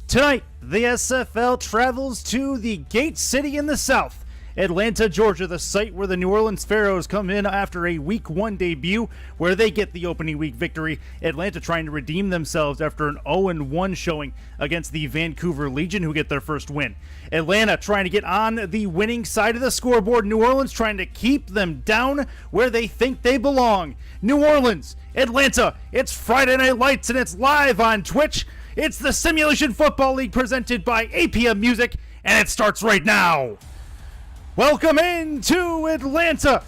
Tonight, the SFL travels to the Gate City in the South, Atlanta, Georgia, the site where the New Orleans Pharaohs come in after a Week 1 debut where they get the opening week victory. Atlanta trying to redeem themselves after an 0-1 showing against the Vancouver Legion, who get their first win. Atlanta trying to get on the winning side of the scoreboard. New Orleans trying to keep them down where they think they belong. New Orleans, Atlanta, it's Friday Night Lights and it's live on Twitch. It's the Simulation Football League presented by APM Music, and it starts right now. Welcome into Atlanta,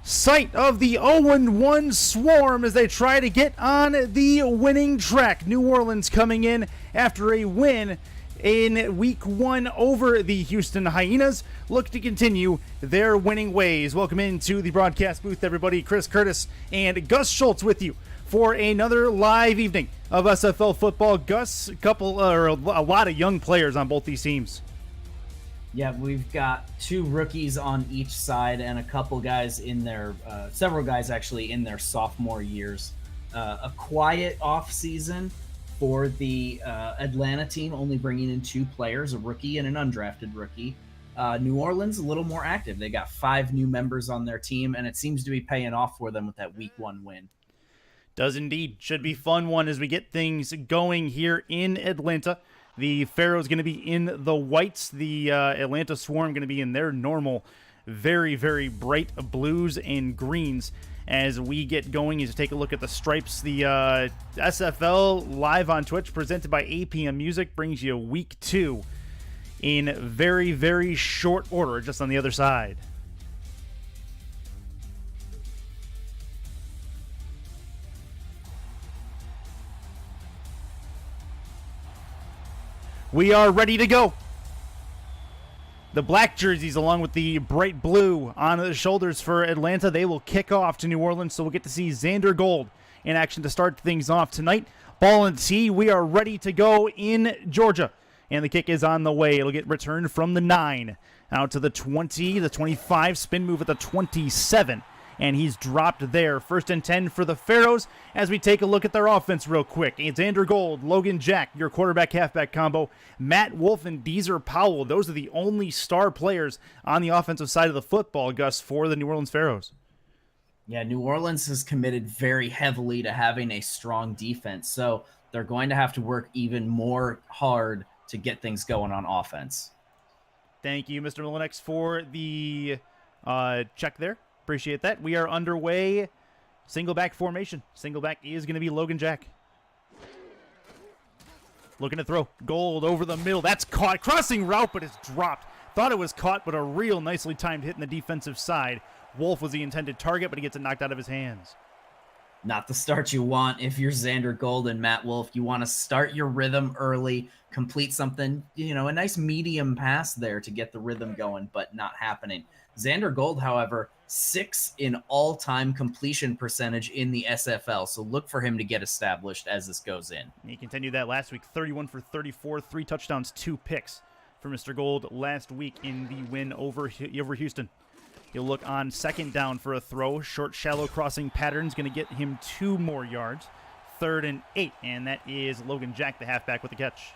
site of the 0-1 Swarm as they try to get on the winning track. New Orleans coming in after a win in Week 1 over the Houston Hyenas, look to continue their winning ways. Welcome into the broadcast booth, everybody. Chris Curtis and Gus Schultz with you for another live evening of SFL football. Gus, a lot of young players on both these teams. Yeah, we've got two rookies on each side and a couple guys in their, several guys actually in their sophomore years. A quiet off season for the Atlanta team, only bringing in two players, a rookie and an undrafted rookie. New Orleans, a little more active. They got 5 new members on their team, and it seems to be paying off for them with that Week 1 win. Does indeed. Should be fun one as we get things going here in Atlanta. The Pharaohs going to be in the whites. The Atlanta Swarm going to be in their normal, very, very bright blues and greens. As we get going, is to take a look at the stripes. The SFL live on Twitch, presented by APM Music, brings you Week 2 in very, very short order, just on the other side. We are ready to go. The black jerseys along with the bright blue on the shoulders for Atlanta. They will kick off to New Orleans, so we'll get to see Xander Gold in action to start things off tonight. Ball and tee, we are ready to go in Georgia. And the kick is on the way. It'll get returned from the 9 out to the 20, the 25, spin move at the 27. And he's dropped there. 1st and 10 for the Pharaohs as we take a look at their offense real quick. It's Xander Gold, Logan Jack, your quarterback-halfback combo. Matt Wolf and Deezer Powell. Those are the only star players on the offensive side of the football, Gus, for the New Orleans Pharaohs. Yeah, New Orleans has committed very heavily to having a strong defense, so they're going to have to work even more hard to get things going on offense. Thank you, Mr. Milinex, for the check there. Appreciate that. We are underway. Single back formation. Single back is going to be Logan Jack. Looking to throw. Gold over the middle. That's caught. Crossing route, but it's dropped. Thought it was caught, but a real nicely timed hit in the defensive side. Wolf was the intended target, but he gets it knocked out of his hands. Not the start you want if you're Xander Gold and Matt Wolf. You want to start your rhythm early, complete something, a nice medium pass there to get the rhythm going, but not happening. Xander Gold, however, 6th in all-time completion percentage in the SFL, so look for him to get established as this goes in. He continued that last week, 31 for 34, 3 touchdowns, 2 picks for Mr. Gold last week in the win over Houston. He'll look on 2nd down for a throw. Short, shallow crossing pattern is going to get him 2 more yards. 3rd and 8, and that is Logan Jack, the halfback, with the catch.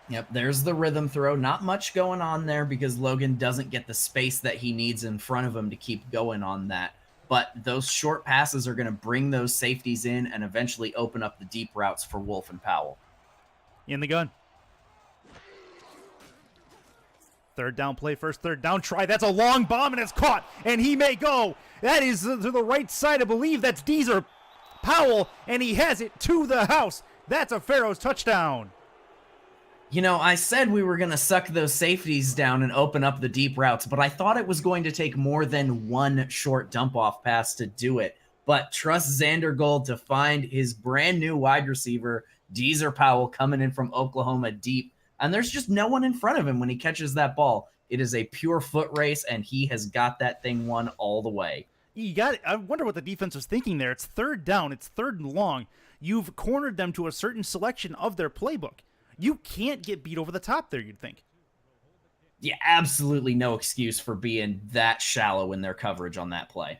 Yep, there's the rhythm throw. Not much going on there because Logan doesn't get the space that he needs in front of him to keep going on that. But those short passes are going to bring those safeties in and eventually open up the deep routes for Wolf and Powell. In the gun. 3rd down play, first 3rd down try. That's a long bomb, and it's caught, and he may go. That is to the right side. I believe that's Deezer Powell, and he has it to the house. That's a Pharaohs touchdown. I said we were going to suck those safeties down and open up the deep routes, but I thought it was going to take more than one short dump-off pass to do it. But trust Xander Gold to find his brand-new wide receiver, Deezer Powell, coming in from Oklahoma deep. And there's just no one in front of him when he catches that ball. It is a pure foot race, and he has got that thing won all the way. I wonder what the defense was thinking there. It's 3rd down. It's 3rd and long. You've cornered them to a certain selection of their playbook. You can't get beat over the top there, you'd think. Yeah, absolutely no excuse for being that shallow in their coverage on that play.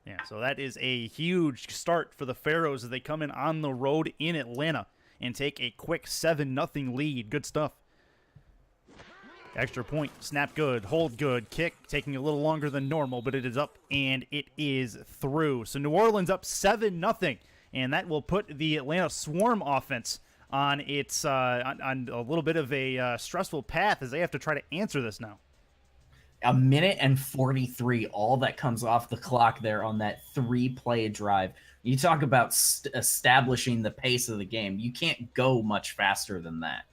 Yeah, so that is a huge start for the Pharaohs as they come in on the road in Atlanta. and take a quick 7-0 lead. Good stuff. Extra point, snap good, hold good, kick taking a little longer than normal, but it is up and it is through. So New Orleans up 7-0, and that will put the Atlanta Swarm offense on its on a little bit of a stressful path as they have to try to answer this now. A minute and 43, all that comes off the clock there on that 3-play drive. You talk about establishing the pace of the game. You can't go much faster than that.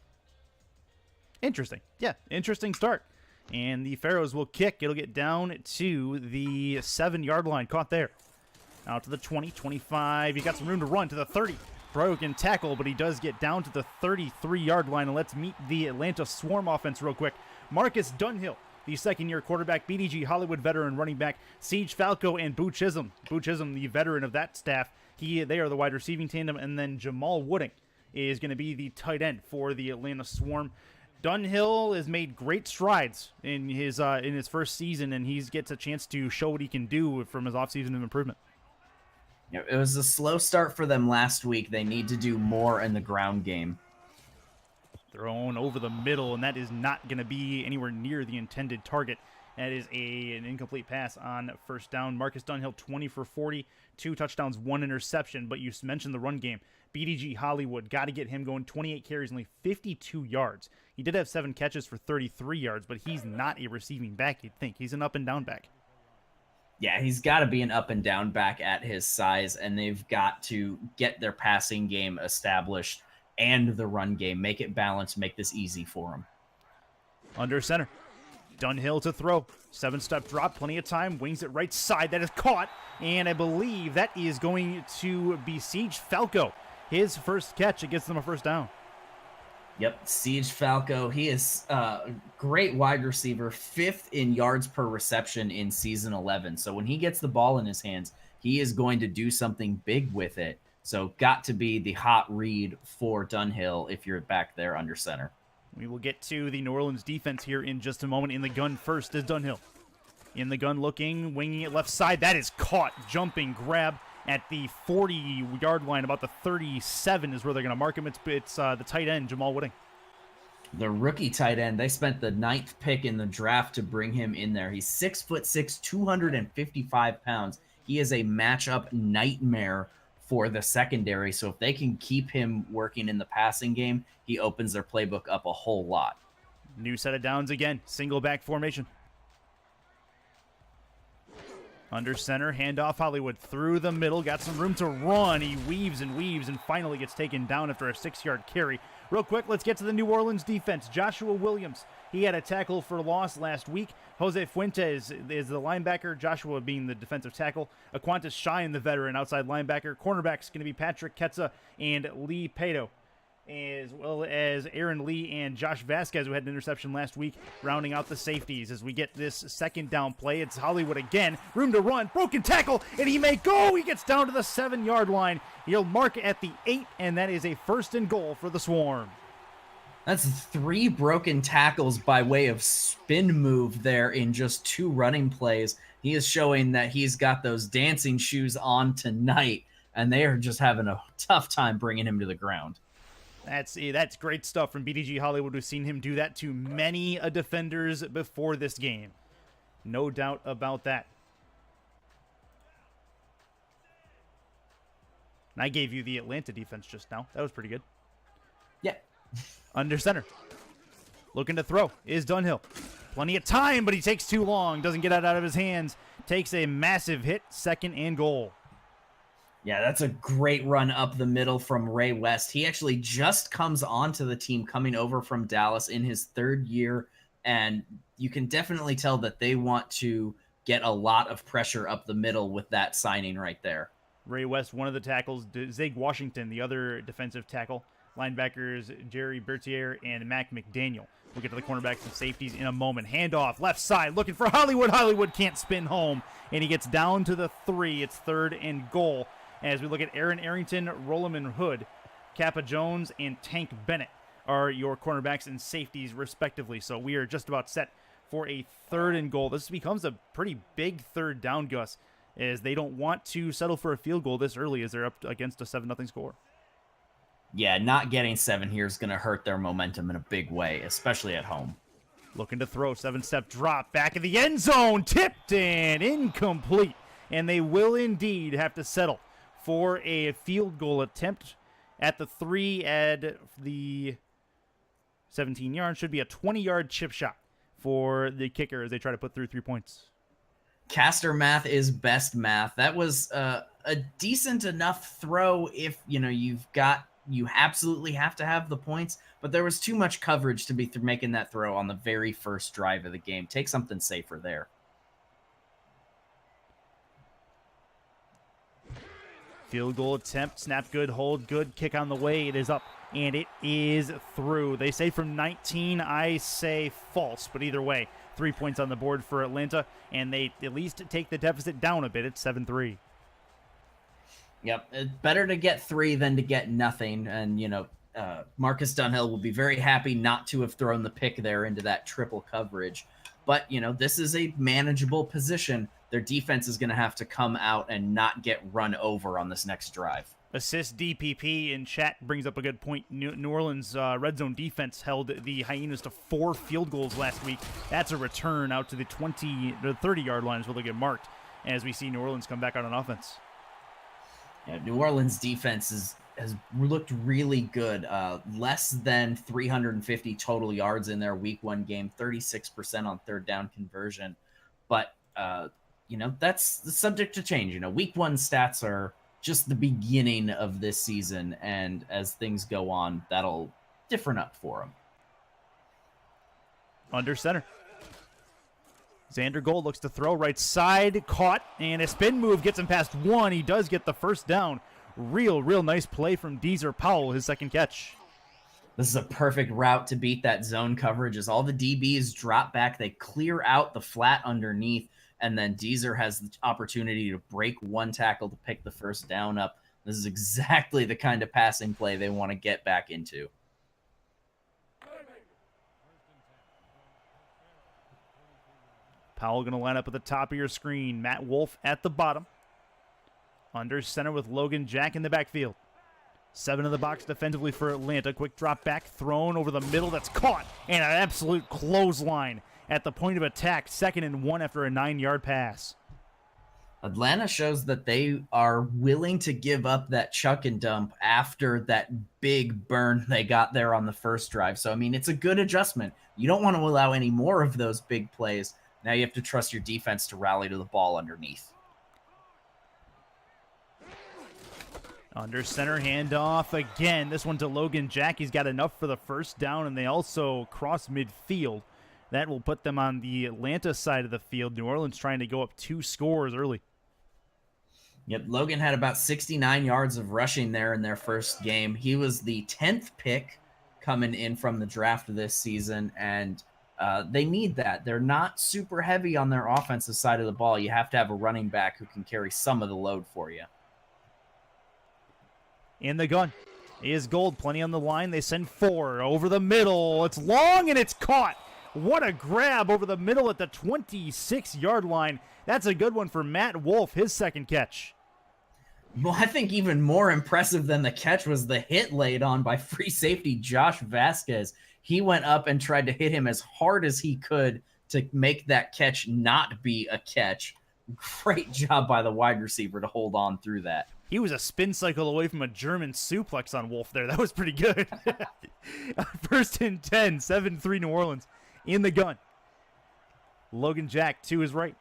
Interesting. Yeah, interesting start. And the Pharaohs will kick. It'll get down to the 7-yard line. Caught there. Out to the 20, 25. He got some room to run to the 30. Broken tackle, but he does get down to the 33-yard line. And let's meet the Atlanta Swarm offense real quick. Marcus Dunhill, the second-year quarterback, BDG Hollywood veteran running back, Siege Falco, and Boo Chisholm. Boo Chisholm, the veteran of that staff. They are the wide receiving tandem. And then Jamal Wooding is going to be the tight end for the Atlanta Swarm. Dunhill has made great strides in his first season, and he gets a chance to show what he can do from his offseason of improvement. Yeah, it was a slow start for them last week. They need to do more in the ground game. Thrown over the middle, and that is not going to be anywhere near the intended target. That is an incomplete pass on first down. Marcus Dunhill, 20 for 40, 2 touchdowns, 1 interception. But you mentioned the run game. BDG Hollywood, got to get him going. 28 carries, only 52 yards. He did have 7 catches for 33 yards, but he's not a receiving back, you'd think. He's an up-and-down back. Yeah, he's got to be an up-and-down back at his size, and they've got to get their passing game established and the run game. Make it balanced, make this easy for him. Under center. Dunhill to throw. 7-step drop, plenty of time. Wings it right side. That is caught, and I believe that is going to be Siege Falco. His first catch, it gets them a first down. Yep, Siege Falco. He is a great wide receiver, 5th in yards per reception in season 11. So when he gets the ball in his hands, he is going to do something big with it. So got to be the hot read for Dunhill if you're back there under center. We will get to the New Orleans defense here in just a moment. In the gun first is Dunhill. In the gun looking, winging it left side. That is caught. Jumping grab at the 40-yard line. About the 37 is where they're going to mark him. It's the tight end, Jamal Wooding. The rookie tight end. They spent the 9th pick in the draft to bring him in there. He's 6'6", 255 pounds. He is a matchup nightmare for the secondary. So if they can keep him working in the passing game, he opens their playbook up a whole lot. New set of downs again. Single back formation. Under center, handoff Hollywood through the middle. Got some room to run. He weaves and finally gets taken down after a 6-yard carry. Real quick, let's get to the New Orleans defense. Joshua Williams, he had a tackle for loss last week. Jose Fuentes is the linebacker, Joshua being the defensive tackle. Aquantis Shine, the veteran outside linebacker. Cornerback's going to be Patrick Ketza and Lee Pato, as well as Aaron Lee and Josh Vasquez, who had an interception last week, rounding out the safeties. As we get this second down play, it's Hollywood again. Room to run, broken tackle, and he may go. He gets down to the 7-yard line. He'll mark at the 8, and that is a 1st and goal for the Swarm. That's 3 broken tackles by way of spin move there in just 2 running plays. He is showing that he's got those dancing shoes on tonight, and they are just having a tough time bringing him to the ground. That's great stuff from BDG Hollywood. We've seen him do that to many defenders before this game. No doubt about that. And I gave you the Atlanta defense just now. That was pretty good. Yeah. Under center. Looking to throw is Dunhill. Plenty of time, but he takes too long. Doesn't get it out of his hands. Takes a massive hit. 2nd and goal. Yeah, that's a great run up the middle from Ray West. He actually just comes onto the team coming over from Dallas in his 3rd year, and you can definitely tell that they want to get a lot of pressure up the middle with that signing right there. Ray West, one of the tackles. Zig Washington, the other defensive tackle. Linebackers Jerry Bertier and Mac McDaniel. We'll get to the cornerbacks and safeties in a moment. Handoff, left side, looking for Hollywood. Hollywood can't spin home, and he gets down to the 3. It's 3rd and goal. As we look at Aaron Arrington, Rolaman Hood, Kappa Jones, and Tank Bennett are your cornerbacks and safeties, respectively. So we are just about set for a 3rd and goal. This becomes a pretty big 3rd down, Gus, as they don't want to settle for a field goal this early as they're up against a 7-0 score. Yeah, not getting 7 here is going to hurt their momentum in a big way, especially at home. Looking to throw, 7-step drop, back of the end zone, tipped and incomplete. And they will indeed have to settle for a field goal attempt at the 3 at the 17 yards. Should be a 20-yard chip shot for the kicker as they try to put through 3 points. Caster math is best math. That was a decent enough throw if, you absolutely have to have the points, but there was too much coverage to be making that throw on the very first drive of the game. Take something safer there. Field goal attempt, snap good, hold good, kick on the way. It is up, and it is through. They say from 19, I say false, but either way, 3 points on the board for Atlanta, and they at least take the deficit down a bit. It's 7-3. Yep, it's better to get 3 than to get nothing, and, Marcus Dunhill will be very happy not to have thrown the pick there into that triple coverage. But, this is a manageable position. Their defense is going to have to come out and not get run over on this next drive. Assist DPP in chat brings up a good point. New Orleans red zone defense held the Hyenas to 4 field goals last week. That's a return out to the 30-yard line is where they get marked as we see New Orleans come back out on offense. Yeah, New Orleans defense has looked really good. Less than 350 total yards in their week 1 game, 36% on third down conversion. But, that's subject to change. Week 1 stats are just the beginning of this season. And as things go on, that'll different up for them. Under center. Xander Gold looks to throw right side, caught, and a spin move gets him past 1. He does get the first down. Real nice play from Deezer Powell, his second catch. This is a perfect route to beat that zone coverage as all the DBs drop back. They clear out the flat underneath, and then Deezer has the opportunity to break 1 tackle to pick the first down up. This is exactly the kind of passing play they want to get back into. Powell going to line up at the top of your screen. Matt Wolf at the bottom. Under center with Logan Jack in the backfield. 7 in the box defensively for Atlanta. Quick drop back, thrown over the middle. That's caught. And an absolute clothesline at the point of attack. 2nd and 1 after a 9-yard pass. Atlanta shows that they are willing to give up that chuck and dump after that big burn they got there on the first drive. So, it's a good adjustment. You don't want to allow any more of those big plays. Now you have to trust your defense to rally to the ball underneath. Under center handoff again. This one to Logan Jack. He's got enough for the first down, and they also cross midfield. That will put them on the Atlanta side of the field. New Orleans trying to go up 2 scores early. Yep, Logan had about 69 yards of rushing there in their first game. He was the 10th pick coming in from the draft this season, and they need that. They're not super heavy on their offensive side of the ball. You have to have a running back who can carry some of the load for you. In the gun is Gold. Plenty on the line. They send 4 over the middle. It's long and it's caught. What a grab over the middle at the 26-yard line. That's a good one for Matt Wolf, his second catch. Well, I think even more impressive than the catch was the hit laid on by free safety Josh Vasquez. He went up and tried to hit him as hard as he could to make that catch not be a catch. Great job by the wide receiver to hold on through that. He was a spin cycle away from a German suplex on Wolf there. That was pretty good. 1st and 10, 7-3 New Orleans. In the gun. Logan Jack to his right.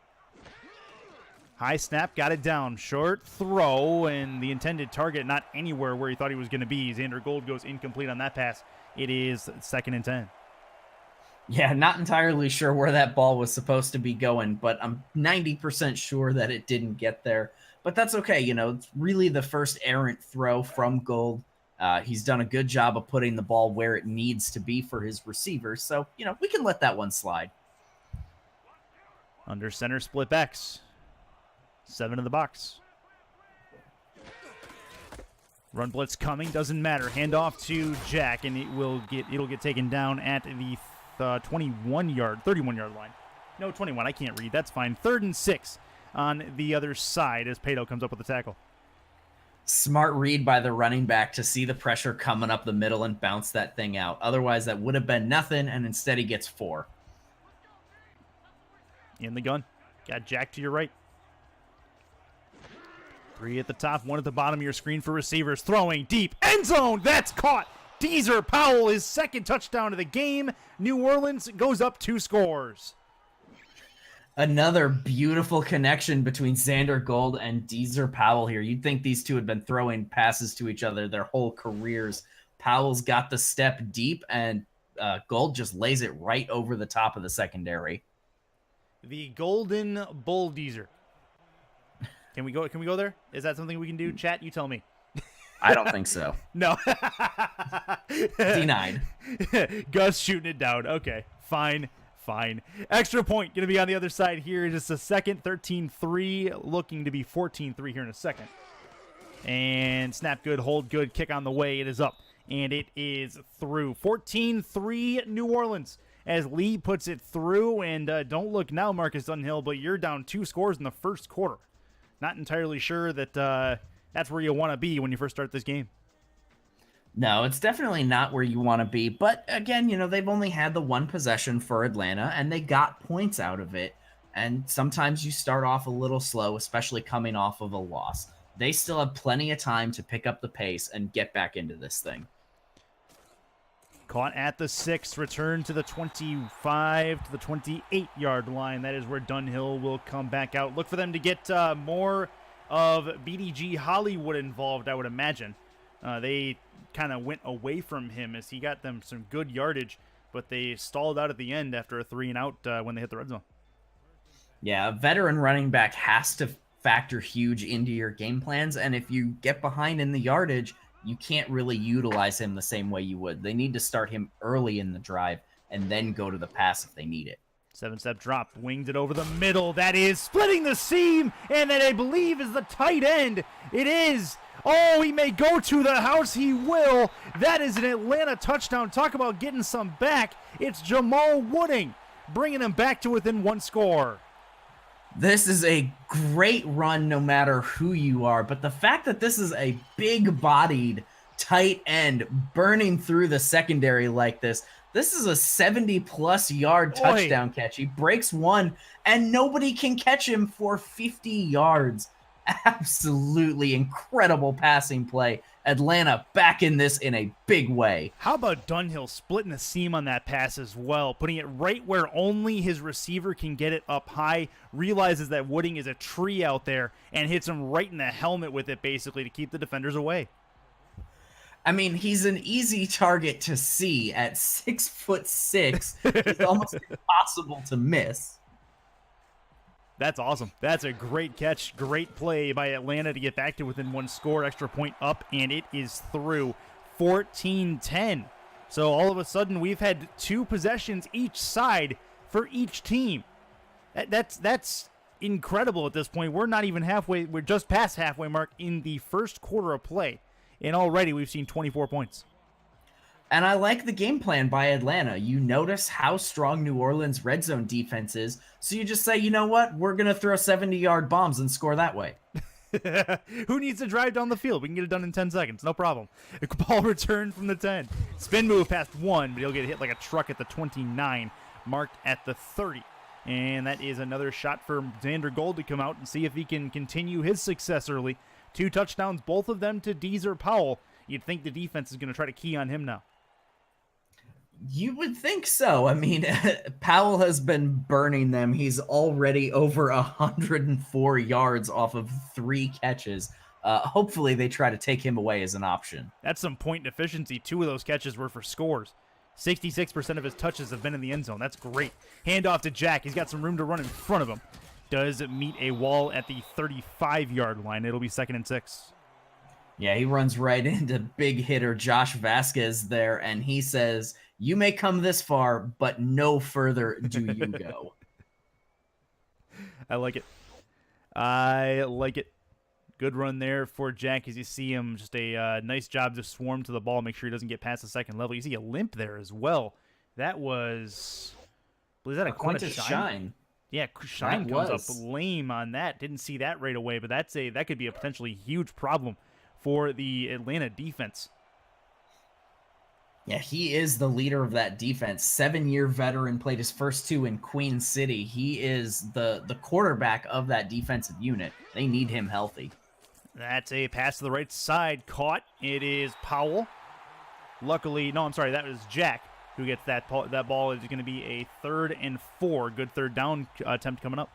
High snap, got it down. Short throw, and the intended target not anywhere where he thought he was going to be. Xander Gold goes incomplete on that pass. It is 2nd and 10. Yeah, not entirely sure where that ball was supposed to be going, but I'm 90% sure that it didn't get there. But that's okay. It's really the first errant throw from Gold. He's done a good job of putting the ball where it needs to be for his receivers. So, we can let that one slide. Under center split backs. 7 in the box. Run blitz coming. Doesn't matter. Handoff to Jack, and it'll get taken down at the 31-yard line. No, 21. I can't read. That's fine. 3rd and 6 on the other side as Pato comes up with the tackle. Smart read by the running back to see the pressure coming up the middle and bounce that thing out. Otherwise, that would have been nothing, and instead he gets 4. In the gun. Got Jack to your right. 3 at the top, 1 at the bottom of your screen for receivers. Throwing deep. End zone! That's caught! Deezer Powell, his second touchdown of the game. New Orleans goes up 2 scores. Another beautiful connection between Xander Gold and Deezer Powell here. You'd think these two had been throwing passes to each other their whole careers. Powell's got the step deep, and Gold just lays it right over the top of the secondary. The Golden Bull Deezer. Can we go there? Is that something we can do? Chat, you tell me. I don't think so. No. Denied. Gus shooting it down. Okay, fine. Extra point going to be on the other side here. Just a second. 13-3, looking to be 14-3 here in a second. And snap good, hold good, kick on the way. It is up, and it is through. 14-3 New Orleans as Lee puts it through. And don't look now, Marcus Dunhill, but you're down 2 scores in the first quarter. Not entirely sure that that's where you want to be when you first start this game. No, it's definitely not where you want to be. But again, they've only had the 1 possession for Atlanta, and they got points out of it. And sometimes you start off a little slow, especially coming off of a loss. They still have plenty of time to pick up the pace and get back into this thing. Caught at the 6, return to the 25 to the 28-yard line. That is where Dunhill will come back out. Look for them to get more of BDG Hollywood involved, I would imagine. They kind of went away from him as he got them some good yardage, but they stalled out at the end after a 3-and-out when they hit the red zone. Yeah, a veteran running back has to factor huge into your game plans, and if you get behind in the yardage, you can't really utilize him the same way you would. They need to start him early in the drive and then go to the pass if they need it. 7-step drop, winged it over the middle. That is splitting the seam, and that I believe is the tight end. It is. Oh, he may go to the house. He will. That is an Atlanta touchdown. Talk about getting some back. It's Jamal Wooding bringing him back to within 1 score. This is a great run no matter who you are, but the fact that this is a big-bodied tight end burning through the secondary like this is a 70-plus yard touchdown catch. He breaks 1, and nobody can catch him for 50 yards. Absolutely incredible passing play. Atlanta back in this in a big way. How about Dunhill splitting the seam on that pass as well, putting it right where only his receiver can get it up high, realizes that Wooding is a tree out there, and hits him right in the helmet with it basically to keep the defenders away. I mean, he's an easy target to see at 6'6". It's almost impossible to miss. That's awesome. That's a great catch. Great play by Atlanta to get back to within 1 score. Extra point up, and it is through. 14-10. So all of a sudden, we've had 2 possessions each side for each team. That's incredible at this point. We're not even halfway. We're just past halfway mark in the first quarter of play. And already we've seen 24 points. And I like the game plan by Atlanta. You notice how strong New Orleans' red zone defense is, so you just say, you know what? We're going to throw 70-yard bombs and score that way. Who needs to drive down the field? We can get it done in 10 seconds. No problem. Ball returned from the 10. Spin move past 1, but he'll get hit like a truck at the 29, marked at the 30. And that is another shot for Xander Gold to come out and see if he can continue his success early. 2 touchdowns, both of them to Deezer Powell. You'd think the defense is going to try to key on him now. You would think so. I mean, Powell has been burning them. He's already over 104 yards off of 3 catches. Hopefully they try to take him away as an option. That's some point efficiency. 2 of those catches were for scores. 66% of his touches have been in the end zone. That's great. Handoff to Jack. He's got some room to run in front of him. Does meet a wall at the 35-yard line. It'll be 2nd and 6. Yeah, he runs right into big hitter Josh Vasquez there, and he says, you may come this far, but no further do you go. I like it. I like it. Good run there for Jack as you see him. Just a nice job to swarm to the ball, make sure he doesn't get past the 2nd level. You see a limp there as well. That was that a Quintus Shine? Yeah, Shine comes up lame on that. Didn't see that right away, but that could be a potentially huge problem for the Atlanta defense. Yeah, he is the leader of that defense. 7-year veteran, played his first 2 in Queen City. He is the quarterback of that defensive unit. They need him healthy. That's a pass to the right side. Caught. It is Powell. Luckily, no, I'm sorry, that was Jack who gets that ball. That ball is going to be a 3rd and 4. Good third down attempt coming up.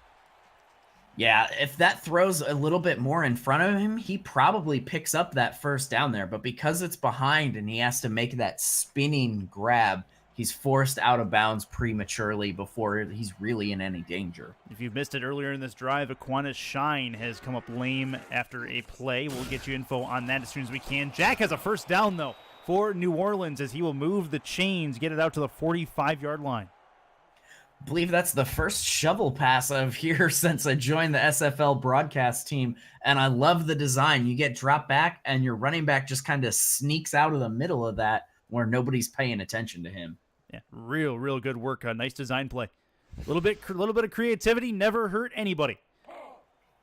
Yeah, if that throws a little bit more in front of him, he probably picks up that first down there. But because it's behind and he has to make that spinning grab, he's forced out of bounds prematurely before he's really in any danger. If you've missed it earlier in this drive, Aquana Shine has come up lame after a play. We'll get you info on that as soon as we can. Jack has a first down, though, for New Orleans as he will move the chains, get it out to the 45-yard line. I believe that's the first shovel pass of here since I joined the SFL broadcast team, and I love the design. You get drop back, and your running back just kind of sneaks out of the middle of that where nobody's paying attention to him. Yeah, real good work. Nice design play. A little bit of creativity never hurt anybody.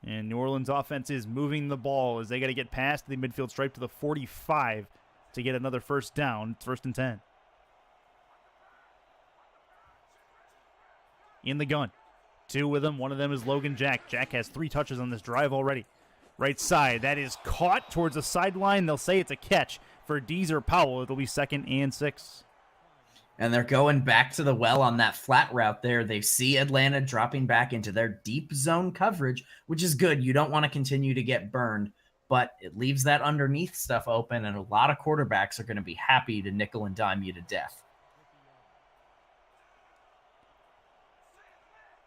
And New Orleans offense is moving the ball as they got to get past the midfield stripe to the 45 to get another first down. It's 1st and 10. In the gun. 2 with him. One of them is Logan Jack. Jack has 3 touches on this drive already. Right side. That is caught towards the sideline. They'll say it's a catch for Deezer Powell. It'll be 2nd and 6. And they're going back to the well on that flat route there. They see Atlanta dropping back into their deep zone coverage, which is good. You don't want to continue to get burned, but it leaves that underneath stuff open, and a lot of quarterbacks are going to be happy to nickel and dime you to death.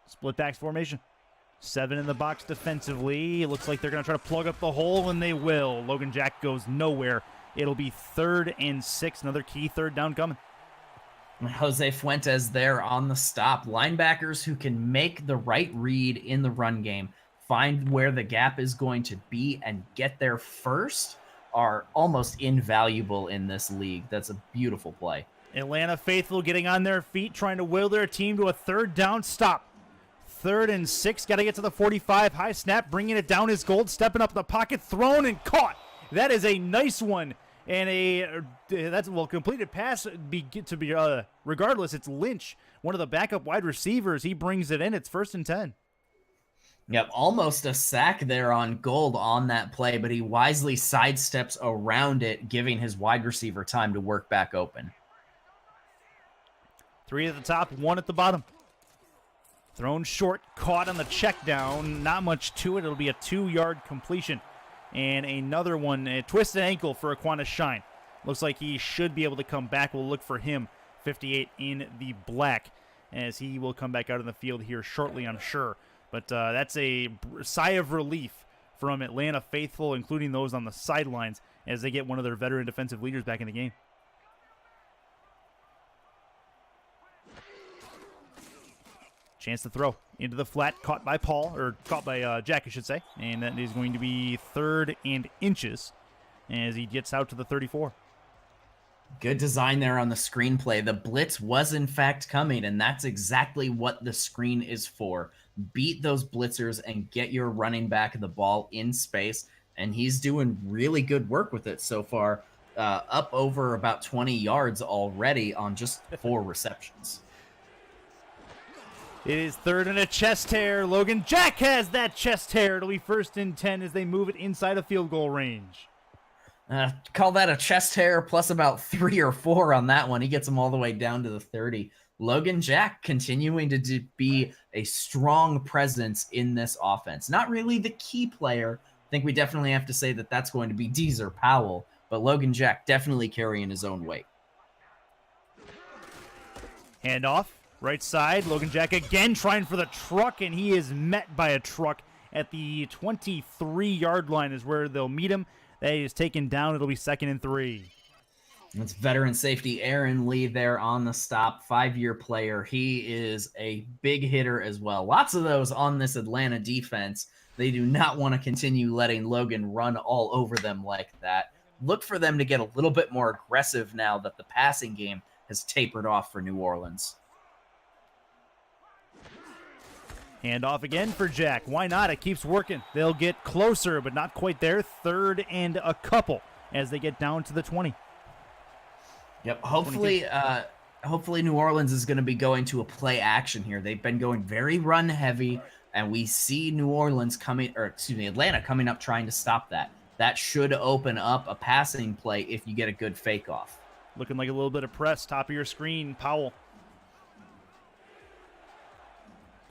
Split backs formation. 7 in the box defensively. It looks like they're going to try to plug up the hole, and they will. Logan Jack goes nowhere. It'll be 3rd and 6. Another key third down coming. Jose Fuentes there on the stop. Linebackers who can make the right read in the run game, find where the gap is going to be, and get there first are almost invaluable in this league. That's a beautiful play. Atlanta faithful getting on their feet, trying to will their team to a 3rd down stop. 3rd and 6. Got to get to the 45. High snap, bringing it down is Gold. Stepping up the pocket, thrown and caught. That is a nice one. And that's completed pass. Regardless, it's Lynch, one of the backup wide receivers. He brings it in. It's 1st and 10. Yep, almost a sack there on Gold on that play, but he wisely sidesteps around it, giving his wide receiver time to work back open. 3 at the top, 1 at the bottom. Thrown short, caught on the check down. Not much to it. It'll be a 2-yard completion. And another one, a twisted ankle for Aquana Shine. Looks like he should be able to come back. We'll look for him, 58 in the black, as he will come back out in the field here shortly, I'm sure. But that's a sigh of relief from Atlanta faithful, including those on the sidelines, as they get one of their veteran defensive leaders back in the game. Chance to throw into the flat, caught by Jack, I should say. And that is going to be 3rd and inches as he gets out to the 34. Good design there on the screenplay. The blitz was in fact coming, and that's exactly what the screen is for. Beat those blitzers and get your running back the ball in space, and he's doing really good work with it so far. Up over about 20 yards already on just 4 receptions. It is 3rd and a chest hair. Logan Jack has that chest hair. It'll be 1st and 10 as they move it inside of field goal range. Call that a chest hair plus about 3 or 4 on that one. He gets them all the way down to the 30. Logan Jack continuing to be a strong presence in this offense. Not really the key player. I think we definitely have to say that that's going to be Deezer Powell, but Logan Jack definitely carrying his own weight. Handoff. Right side, Logan Jack again trying for the truck, and he is met by a truck at the 23-yard line is where they'll meet him. That is taken down. It'll be 2nd and 3. That's veteran safety Aaron Lee there on the stop, 5-year player. He is a big hitter as well. Lots of those on this Atlanta defense. They do not want to continue letting Logan run all over them like that. Look for them to get a little bit more aggressive now that the passing game has tapered off for New Orleans. Hand off again for Jack. Why not? It keeps working. They'll get closer, but not quite there. 3rd and a couple as they get down to the 20. Yep. Hopefully New Orleans is going to be going to a play action here. They've been going very run heavy, and we see Atlanta coming up trying to stop that. That should open up a passing play if you get a good fake off. Looking like a little bit of press. Top of your screen, Powell.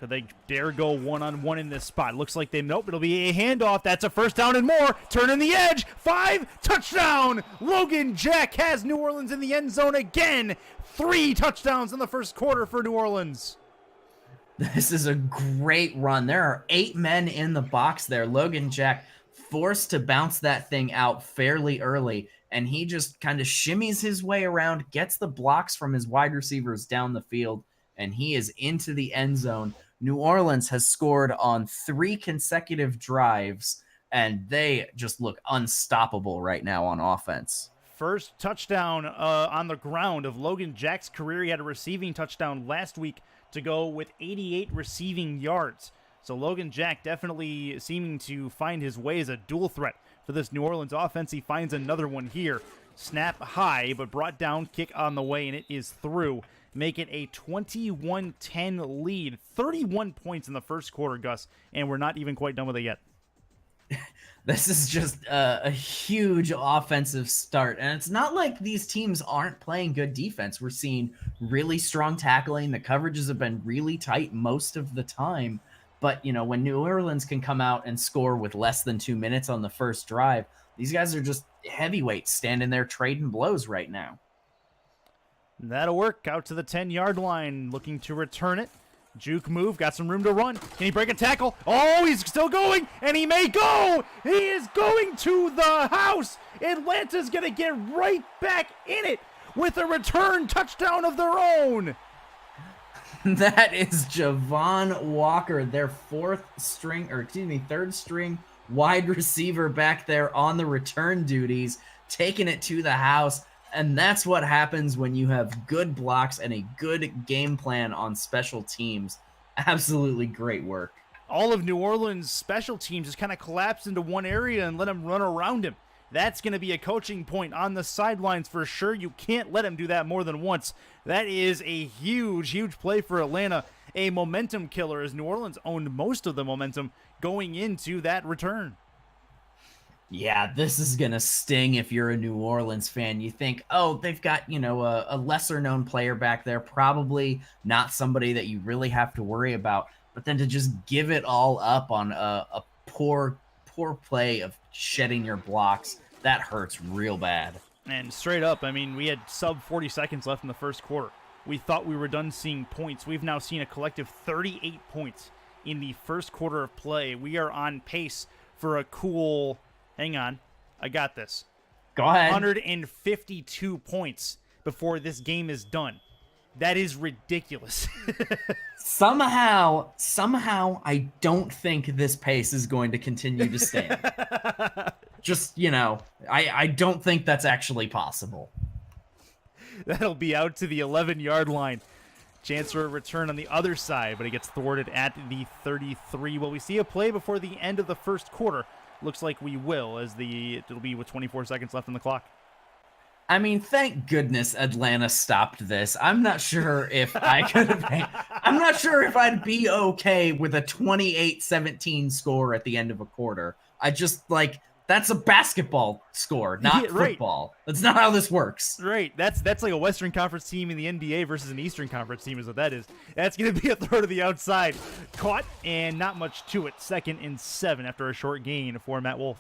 Could they dare go one-on-one in this spot? Looks like nope, it'll be a handoff. That's a first down and more. Turning the edge. 5, touchdown. Logan Jack has New Orleans in the end zone again. 3 touchdowns in the first quarter for New Orleans. This is a great run. There are 8 men in the box there. Logan Jack forced to bounce that thing out fairly early, and he just kind of shimmies his way around, gets the blocks from his wide receivers down the field, and he is into the end zone. New Orleans has scored on 3 consecutive drives, and they just look unstoppable right now on offense. First touchdown on the ground of Logan Jack's career. He had a receiving touchdown last week to go with 88 receiving yards. So Logan Jack definitely seeming to find his way as a dual threat for this New Orleans offense. He finds another one here. Snap high, but brought down, kick on the way, and it is through. Make it a 21-10 lead. 31 points in the first quarter, Gus, and we're not even quite done with it yet. This is just a huge offensive start, and it's not like these teams aren't playing good defense. We're seeing really strong tackling. The coverages have been really tight most of the time, but when New Orleans can come out and score with less than 2 minutes on the first drive, these guys are just heavyweights standing there trading blows right now. That'll work. Out to the 10-yard line, looking to return it. Juke move, got some room to run. Can he break a tackle? Oh, he's still going, and he may go! He is going to the house! Atlanta's going to get right back in it with a return touchdown of their own! That is Javon Walker, their third string wide receiver back there on the return duties, taking it to the house. And that's what happens when you have good blocks and a good game plan on special teams. Absolutely great work. All of New Orleans' special teams just kind of collapsed into one area and let him run around him. That's going to be a coaching point on the sidelines for sure. You can't let him do that more than once. That is a huge, huge play for Atlanta. A momentum killer, as New Orleans owned most of the momentum going into that return. Yeah, this is going to sting if you're a New Orleans fan. You think, oh, they've got, a lesser-known player back there, probably not somebody that you really have to worry about. But then to just give it all up on a poor play of shedding your blocks, that hurts real bad. And straight up, we had sub 40 seconds left in the first quarter. We thought we were done seeing points. We've now seen a collective 38 points in the first quarter of play. We are on pace for a cool... Hang on. I got this. Go ahead. 152 points before this game is done. That is ridiculous. Somehow, I don't think this pace is going to continue to stand. Just, I don't think that's actually possible. That'll be out to the 11-yard line. Chance for a return on the other side, but it gets thwarted at the 33. Will we see a play before the end of the first quarter? Looks like we will, as it'll be with 24 seconds left on the clock. Thank goodness Atlanta stopped this. I'm not sure if I'm not sure if I'd be okay with a 28-17 score at the end of a quarter. That's a basketball score, not football. That's not how this works. Right. That's like a Western Conference team in the NBA versus an Eastern Conference team is what that is. That's going to be a throw to the outside. Caught, and not much to it. 2nd and 7 after a short gain for Matt Wolf.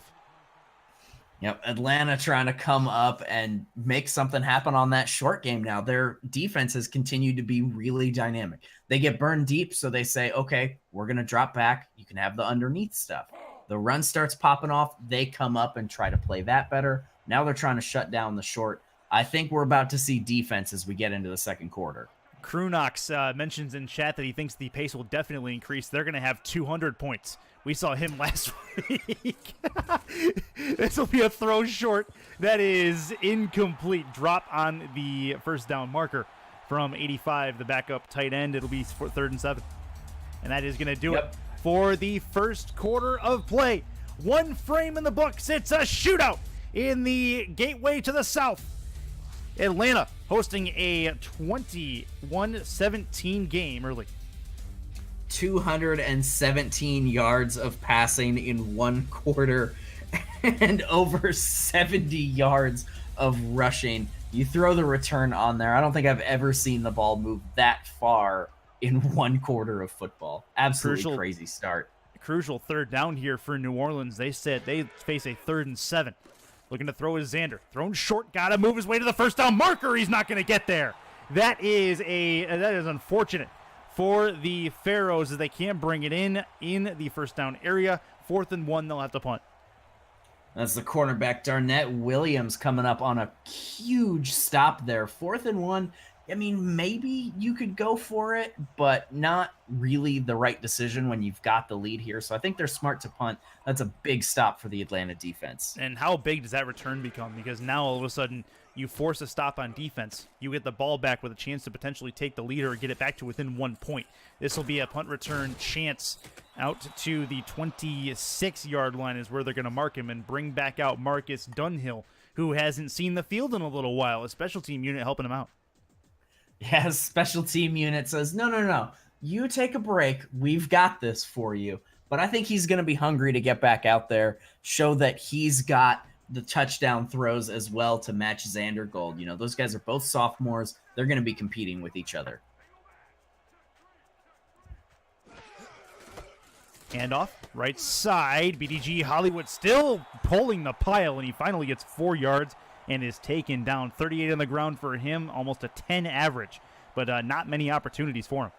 Yep, Atlanta trying to come up and make something happen on that short game now. Their defense has continued to be really dynamic. They get burned deep, so they say, okay, we're going to drop back. You can have the underneath stuff. The run starts popping off. They come up and try to play that better. Now they're trying to shut down the short. I think we're about to see defense as we get into the second quarter. Krunox mentions in chat that he thinks the pace will definitely increase. They're going to have 200 points. We saw him last week. This will be a throw short. That is incomplete. Drop on the first down marker from 85, the backup tight end. It'll be 3rd and 7. And that is going to do it for the first quarter of play. One frame in the books. It's a shootout in the gateway to the south. Atlanta hosting a 21-17 game early. 217 yards of passing in one quarter and over 70 yards of rushing. You throw the return on there. I don't think I've ever seen the ball move that far in one quarter of football. Absolutely crazy start. Crucial third down here for New Orleans. They said they face a 3rd and 7. Looking to throw is Xander. Thrown short. Got to move his way to the first down marker. He's not going to get there. That is unfortunate for the Pharaohs as they can't bring it in the first down area. 4th and 1, they'll have to punt. That's the cornerback, Darnett Williams, coming up on a huge stop there. 4th and 1. I mean, maybe you could go for it, but not really the right decision when you've got the lead here. So I think they're smart to punt. That's a big stop for the Atlanta defense. And how big does that return become? Because now all of a sudden you force a stop on defense. You get the ball back with a chance to potentially take the lead or get it back to within 1 point. This will be a punt return chance out to the 26-yard line is where they're going to mark him and bring back out Marcus Dunhill, who hasn't seen the field in a little while. A special team unit helping him out. Yeah, special team unit says, no. You take a break. We've got this for you. But I think he's going to be hungry to get back out there, show that he's got the touchdown throws as well to match Xander Gold. You know, those guys are both sophomores. They're going to be competing with each other. Handoff, right side. BDG Hollywood still pulling the pile, and he finally gets 4 yards and is taken down. 38 on the ground for him, almost a 10 average, but not many opportunities for him.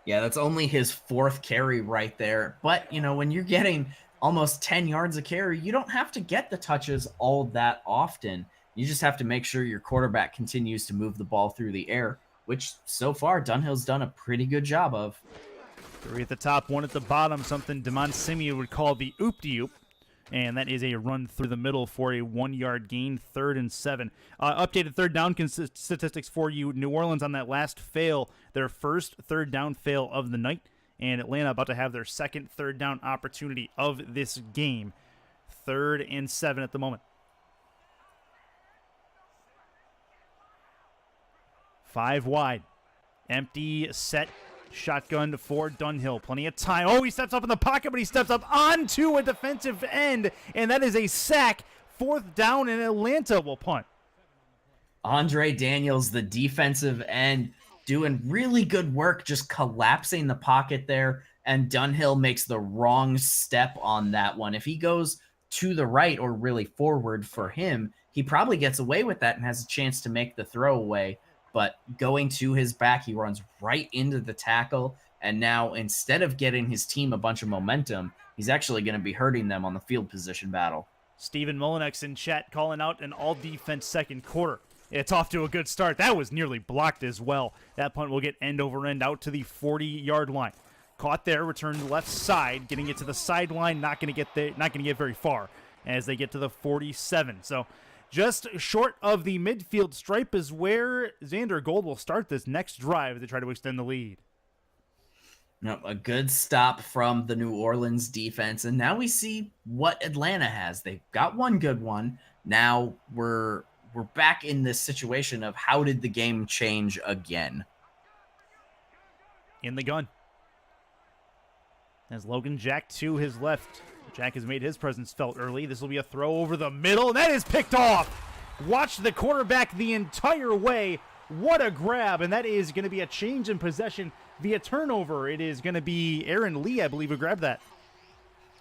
Yeah, that's only his 4th carry right there. But, you know, when you're getting almost 10 yards a carry, you don't have to get the touches all that often. You just have to make sure your quarterback continues to move the ball through the air, which so far Dunhill's done a pretty good job of. 3 at the top, 1 at the bottom, something Damon Simeon would call the oop-de-oop. And that is a run through the middle for a 1-yard gain, 3rd and 7. Updated third down statistics for you. New Orleans on that last fail, their first third down fail of the night. And Atlanta about to have their second third down opportunity of this game. 3rd and 7 at the moment. 5 wide. Empty set. Shotgun for Dunhill. Plenty of time. Oh, he steps up in the pocket, but he steps up onto a defensive end, and that is a sack. 4th down, and Atlanta will punt. Andre Daniels, the defensive end, doing really good work just collapsing the pocket there, and Dunhill makes the wrong step on that one. If he goes to the right or really forward for him, he probably gets away with that and has a chance to make the throwaway. But going to his back, he runs right into the tackle. And now instead of getting his team a bunch of momentum, he's actually going to be hurting them on the field position battle. Stephen Mullinex in chat calling out an all-defense second quarter. It's off to a good start. That was nearly blocked as well. That punt will get end over end out to the 40-yard line. Caught there, returned left side, getting it to the sideline, not going to get there, not going to get very far as they get to the 47. So just short of the midfield stripe is where Xander Gold will start this next drive to try to extend the lead. No, a good stop from the New Orleans defense. And now we see what Atlanta has. They've got one good one. Now we're back in this situation of how did the game change again? In the gun. As Logan Jack to his left. Jack has made his presence felt early. This will be a throw over the middle, and that is picked off. Watch the quarterback the entire way. What a grab, and that is going to be a change in possession via turnover. It is going to be Aaron Lee, I believe, who grabbed that.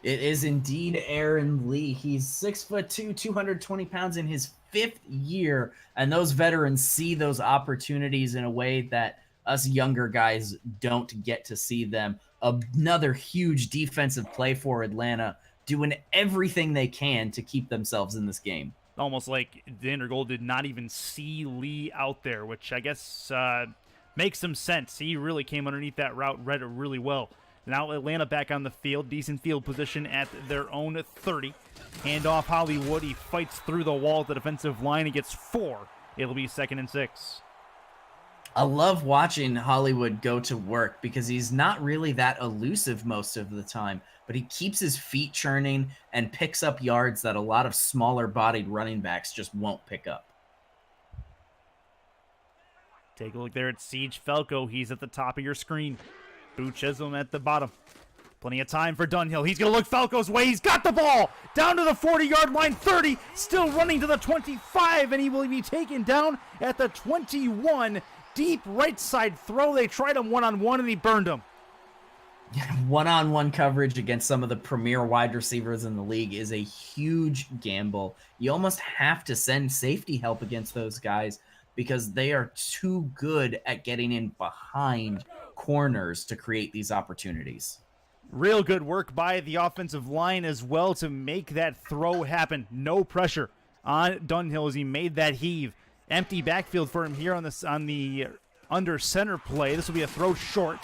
It is indeed Aaron Lee. He's 6'2", 220 pounds in his 5th year, and those veterans see those opportunities in a way that us younger guys don't get to see them. Another huge defensive play for Atlanta, doing everything they can to keep themselves in this game. Almost like Xander Gold did not even see Lee out there, which I guess makes some sense. He really came underneath that route, read it really well. Now Atlanta back on the field, decent field position at their own 30. Handoff Hollywood, he fights through the wall at the defensive line and gets 4. It'll be 2nd and 6. I love watching Hollywood go to work because he's not really that elusive most of the time, but he keeps his feet churning and picks up yards that a lot of smaller bodied running backs just won't pick up. Take a look there at Siege Falco. He's at the top of your screen. Boo Chisholm at the bottom. Plenty of time for Dunhill. He's going to look Falco's way. He's got the ball down to the 40-yard line, 30, still running to the 25, and he will be taken down at the 21. Deep right side throw. They tried him one-on-one, and he burned him. One-on-one coverage against some of the premier wide receivers in the league is a huge gamble. You almost have to send safety help against those guys because they are too good at getting in behind corners to create these opportunities. Real good work by the offensive line as well to make that throw happen. No pressure on Dunhill as he made that heave. Empty backfield for him here on the under center play. This will be a throw short.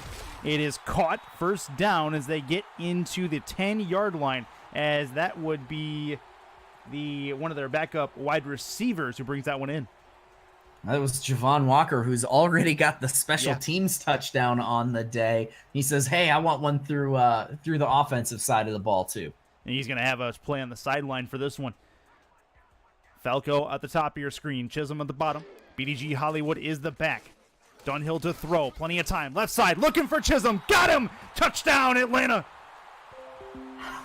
It is caught first down as they get into the 10-yard line, as that would be one of their backup wide receivers who brings that one in. That was Javon Walker, who's already got the special teams touchdown on the day. He says, hey, I want one through the offensive side of the ball, too. And he's going to have us play on the sideline for this one. Falco at the top of your screen. Chisholm at the bottom. BDG Hollywood is the back. Dunhill to throw. Plenty of time. Left side looking for Chisholm. Got him! Touchdown, Atlanta!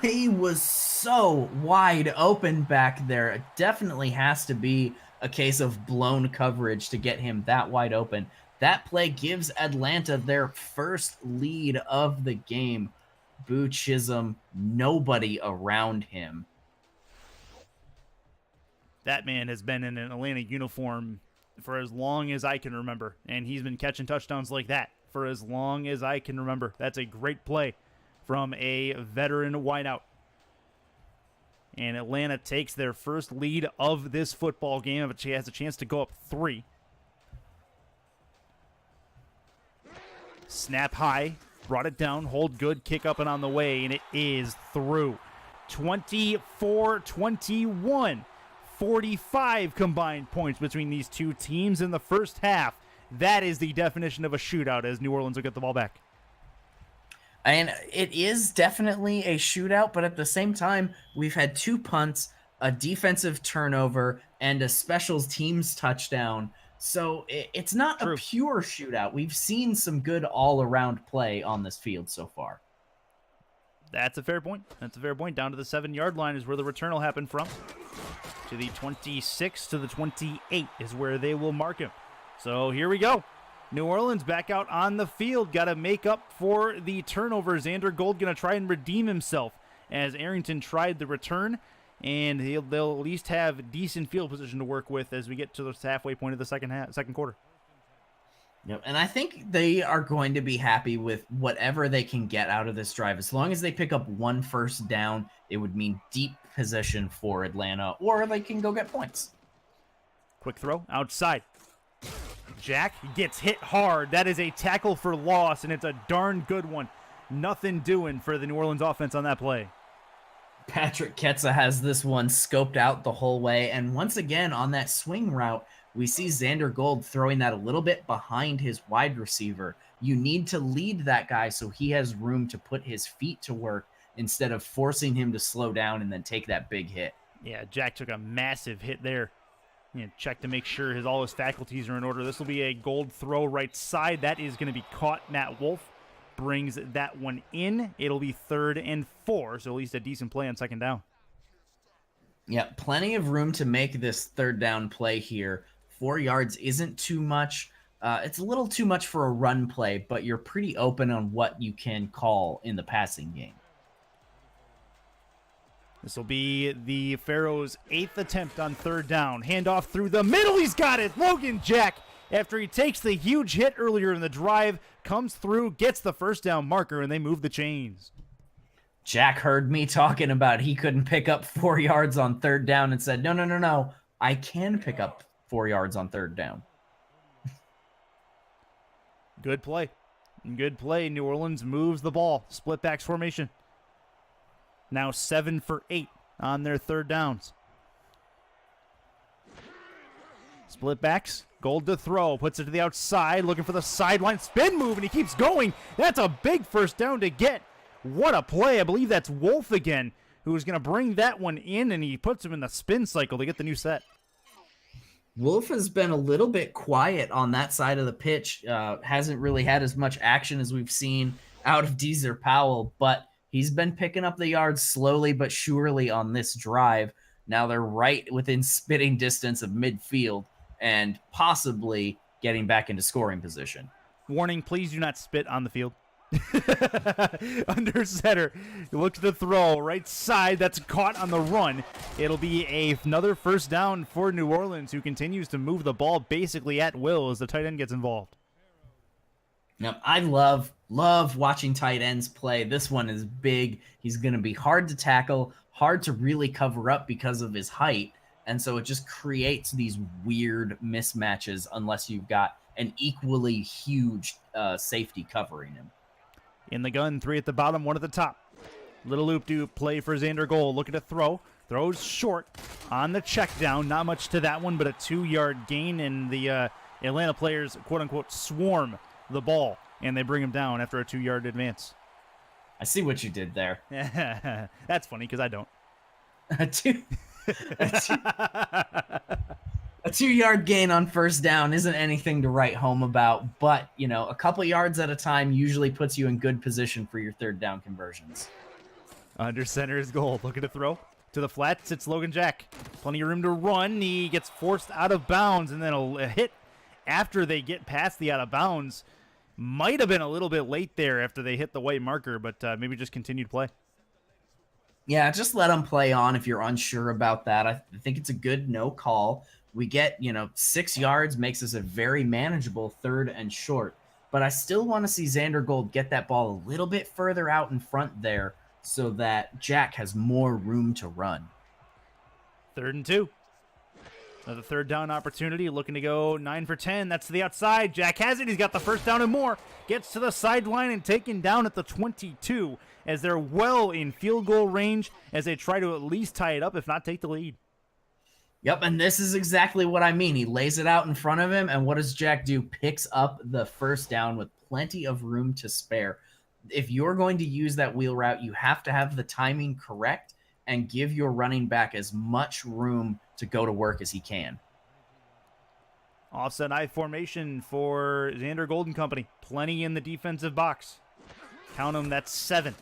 He was so wide open back there. It definitely has to be a case of blown coverage to get him that wide open. That play gives Atlanta their first lead of the game. Boo Chisholm, nobody around him. That man has been in an Atlanta uniform for as long as I can remember, and he's been catching touchdowns like that for as long as I can remember. That's a great play from a veteran wideout. And Atlanta takes their first lead of this football game. But she has a chance to go up 3. Snap high, brought it down, hold good, kick up and on the way, and it is through. 24-21. 45 combined points between these two teams in the first half. That is the definition of a shootout as New Orleans will get the ball back. And it is definitely a shootout, but at the same time, we've had 2 punts, a defensive turnover, and a special teams touchdown. So it's not a pure shootout. We've seen some good all-around play on this field so far. That's a fair point. That's a fair point. Down to the 7-yard line is where the return will happen from. To the 26 to the 28 is where they will mark him. So here we go. New Orleans back out on the field. Got to make up for the turnover. Xander Gold going to try and redeem himself as Arrington tried the return. And they'll at least have decent field position to work with as we get to the halfway point of the second quarter. Yep, and I think they are going to be happy with whatever they can get out of this drive. As long as they pick up 1 first down, it would mean deep position for Atlanta, or they can go get points. Quick throw outside. Jack gets hit hard. That is a tackle for loss, and it's a darn good one. Nothing doing for the New Orleans offense on that play. Patrick Ketza has this one scoped out the whole way, and once again on that swing route, we see Xander Gold throwing that a little bit behind his wide receiver. You need to lead that guy so he has room to put his feet to work instead of forcing him to slow down and then take that big hit. Yeah, Jack took a massive hit there. Check to make sure all his faculties are in order. This will be a Gold throw right side. That is going to be caught. Matt Wolf brings that one in. It'll be 3rd and 4, so at least a decent play on second down. Yeah, plenty of room to make this 3rd down play here. 4 yards isn't too much. It's a little too much for a run play, but you're pretty open on what you can call in the passing game. This will be the Pharaohs' 8th attempt on 3rd down. Handoff through the middle. He's got it. Logan Jack, after he takes the huge hit earlier in the drive, comes through, gets the first down marker, and they move the chains. Jack heard me talking about he couldn't pick up 4 yards on 3rd down and said, no. I can pick up 4 yards on 3rd down. Good play. Good play. New Orleans moves the ball. Split backs formation. Now 7 for 8 on their 3rd downs. Split backs. Gold to throw. Puts it to the outside. Looking for the sideline spin move, and he keeps going. That's a big first down to get. What a play. I believe that's Wolf again, who's going to bring that one in, and he puts him in the spin cycle to get the new set. Wolf has been a little bit quiet on that side of the pitch. Hasn't really had as much action as we've seen out of Deezer Powell, but he's been picking up the yards slowly but surely on this drive. Now they're right within spitting distance of midfield and possibly getting back into scoring position. Warning, please do not spit on the field. Under center, look to the throw, right side, that's caught on the run. It'll be another first down for New Orleans, who continues to move the ball basically at will as the tight end gets involved. Now, I love watching tight ends play. This one is big. He's going to be hard to tackle, hard to really cover up because of his height, and so it just creates these weird mismatches unless you've got an equally huge safety covering him. In the gun, 3 at the bottom, 1 at the top. Little loop-doop play for Xander Gold. Looking to throw. Throws short on the check down. Not much to that one, but a 2-yard gain, and the Atlanta players, quote-unquote, swarm the ball, and they bring him down after a 2-yard advance. I see what you did there. That's funny, because I don't. A 2-yard gain on first down isn't anything to write home about, but, you know, a couple yards at a time usually puts you in good position for your third down conversions. Under center is Gold. Looking to throw. To the flats, it's Logan Jack. Plenty of room to run. He gets forced out of bounds, and then a hit after they get past the out of bounds. Might have been a little bit late there after they hit the white marker, but maybe just continued play. Yeah, just let them play on if you're unsure about that. I think it's a good no call. We get, 6 yards makes us a very manageable 3rd and short. But I still want to see Xander Gold get that ball a little bit further out in front there so that Jack has more room to run. 3rd and 2. Another third down opportunity. Looking to go 9 for 10. That's to the outside. Jack has it. He's got the first down and more. Gets to the sideline and taken down at the 22 as they're well in field goal range as they try to at least tie it up, if not take the lead. Yep, and this is exactly what I mean. He lays it out in front of him, and what does Jack do? Picks up the first down with plenty of room to spare. If you're going to use that wheel route, you have to have the timing correct and give your running back as much room to go to work as he can. Offset I formation for Xander Golden Company. Plenty in the defensive box. Count them, that's 7.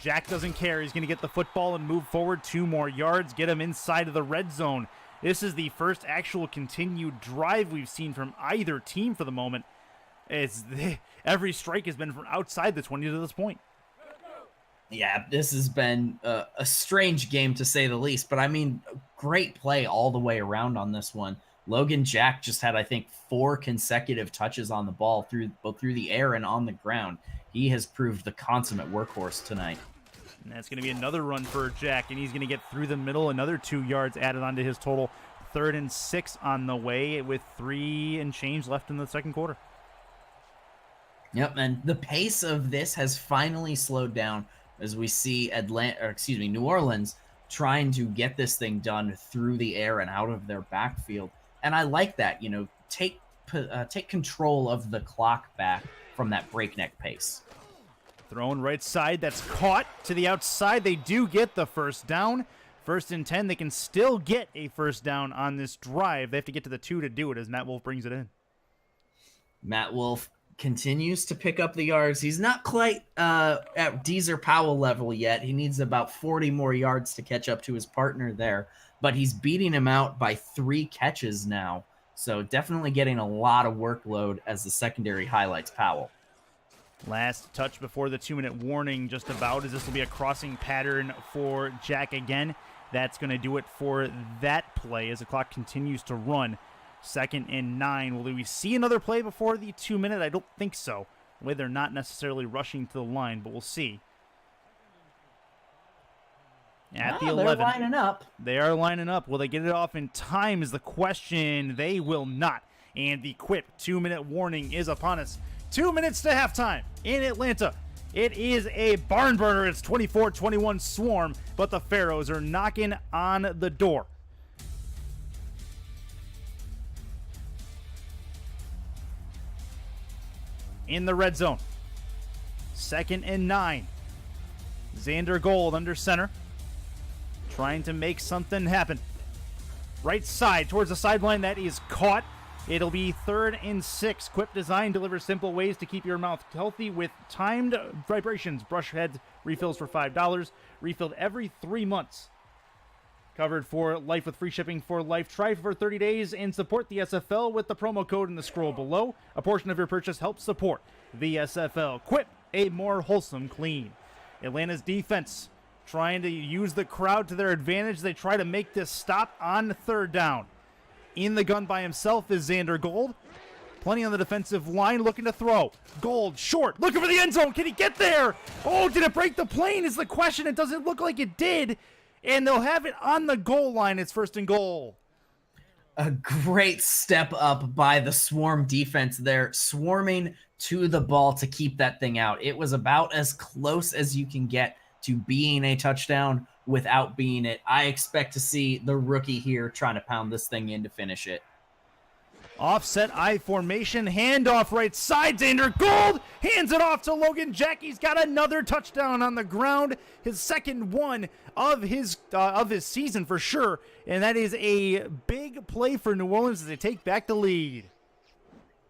Jack doesn't care. He's going to get the football and move forward 2 more yards, get him inside of the red zone. This is the first actual continued drive we've seen from either team for the moment. Every strike has been from outside the 20 to this point. Yeah, this has been a strange game to say the least, but I mean, great play all the way around on this one. Logan Jack just had, I think, 4 consecutive touches on the ball both through the air and on the ground. He has proved the consummate workhorse tonight. And that's going to be another run for Jack, and he's going to get through the middle, another 2 yards added onto his total. 3rd and 6 on the way with 3 and change left in the second quarter. Yep, and the pace of this has finally slowed down as we see New Orleans trying to get this thing done through the air and out of their backfield. And I like that, take control of the clock back from that breakneck pace. Thrown right side, that's caught to the outside. They do get the first down. 1st and 10, they can still get a first down on this drive. They have to get to the 2 to do it as Matt Wolf brings it in. Matt Wolf continues to pick up the yards. He's not quite at Deezer Powell level yet. He needs about 40 more yards to catch up to his partner there, but he's beating him out by 3 catches now. So definitely getting a lot of workload as the secondary highlights Powell. Last touch before the 2-minute warning just about, as this will be a crossing pattern for Jack again. That's going to do it for that play as the clock continues to run. 2nd and 9. Will we see another play before the 2-minute? I don't think so. The way they're not necessarily rushing to the line, but we'll see. At the 11. They're lining up. They are lining up. Will they get it off in time is the question. They will not. And the quick 2-minute warning is upon us. 2 minutes to halftime in Atlanta. It is a barn burner. It's 24-21 Swarm, but the Pharaohs are knocking on the door. in the red zone. 2nd and 9. Xander Gold under center, trying to make something happen. Right side towards the sideline, that is caught. It'll be 3rd and 6. Quip Design delivers simple ways to keep your mouth healthy with timed vibrations. Brush head refills for $5. Refilled every 3 months. Covered for life with free shipping for life. Try for 30 days and support the SFL with the promo code in the scroll below. A portion of your purchase helps support the SFL. Quip, a more wholesome clean. Atlanta's defense trying to use the crowd to their advantage. They try to make this stop on 3rd down. In the gun by himself is Xander Gold. Plenty on the defensive line, looking to throw. Gold, short, looking for the end zone. Can he get there? Oh, did it break the plane is the question. It doesn't look like it did. And they'll have it on the goal line. It's 1st and goal. A great step up by the Swarm defense there, swarming to the ball to keep that thing out. It was about as close as you can get to being a touchdown without being it. I expect to see the rookie here trying to pound this thing in to finish it. Offset I formation, handoff right side. Xander Gold hands it off to Logan Jack. He's got another touchdown on the ground, his 2nd one of his season for sure, and that is a big play for New Orleans as they take back the lead.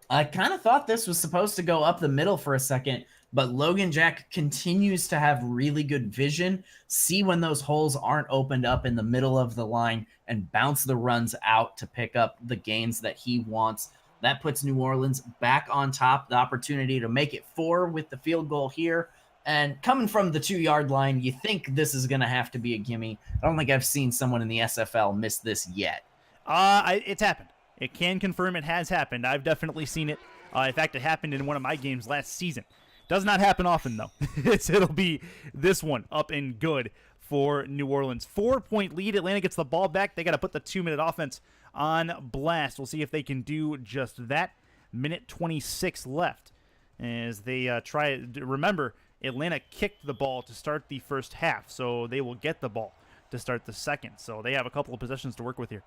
I kind of thought this was supposed to go up the middle for a second, but Logan Jack continues to have really good vision, see when those holes aren't opened up in the middle of the line, and bounce the runs out to pick up the gains that he wants. That puts New Orleans back on top, the opportunity to make it 4 with the field goal here. And coming from the 2-yard line, you think this is going to have to be a gimme. I don't think I've seen someone in the SFL miss this yet. It's happened. It can confirm it has happened. I've definitely seen it. In fact, it happened in one of my games last season. Does not happen often, though. It'll be this one up and good for New Orleans. 4-point lead. Atlanta gets the ball back. They got to put the 2-minute offense on blast. We'll see if they can do just that. Minute 26 left as they try. Remember, Atlanta kicked the ball to start the first half, so they will get the ball to start the second. So they have a couple of possessions to work with here.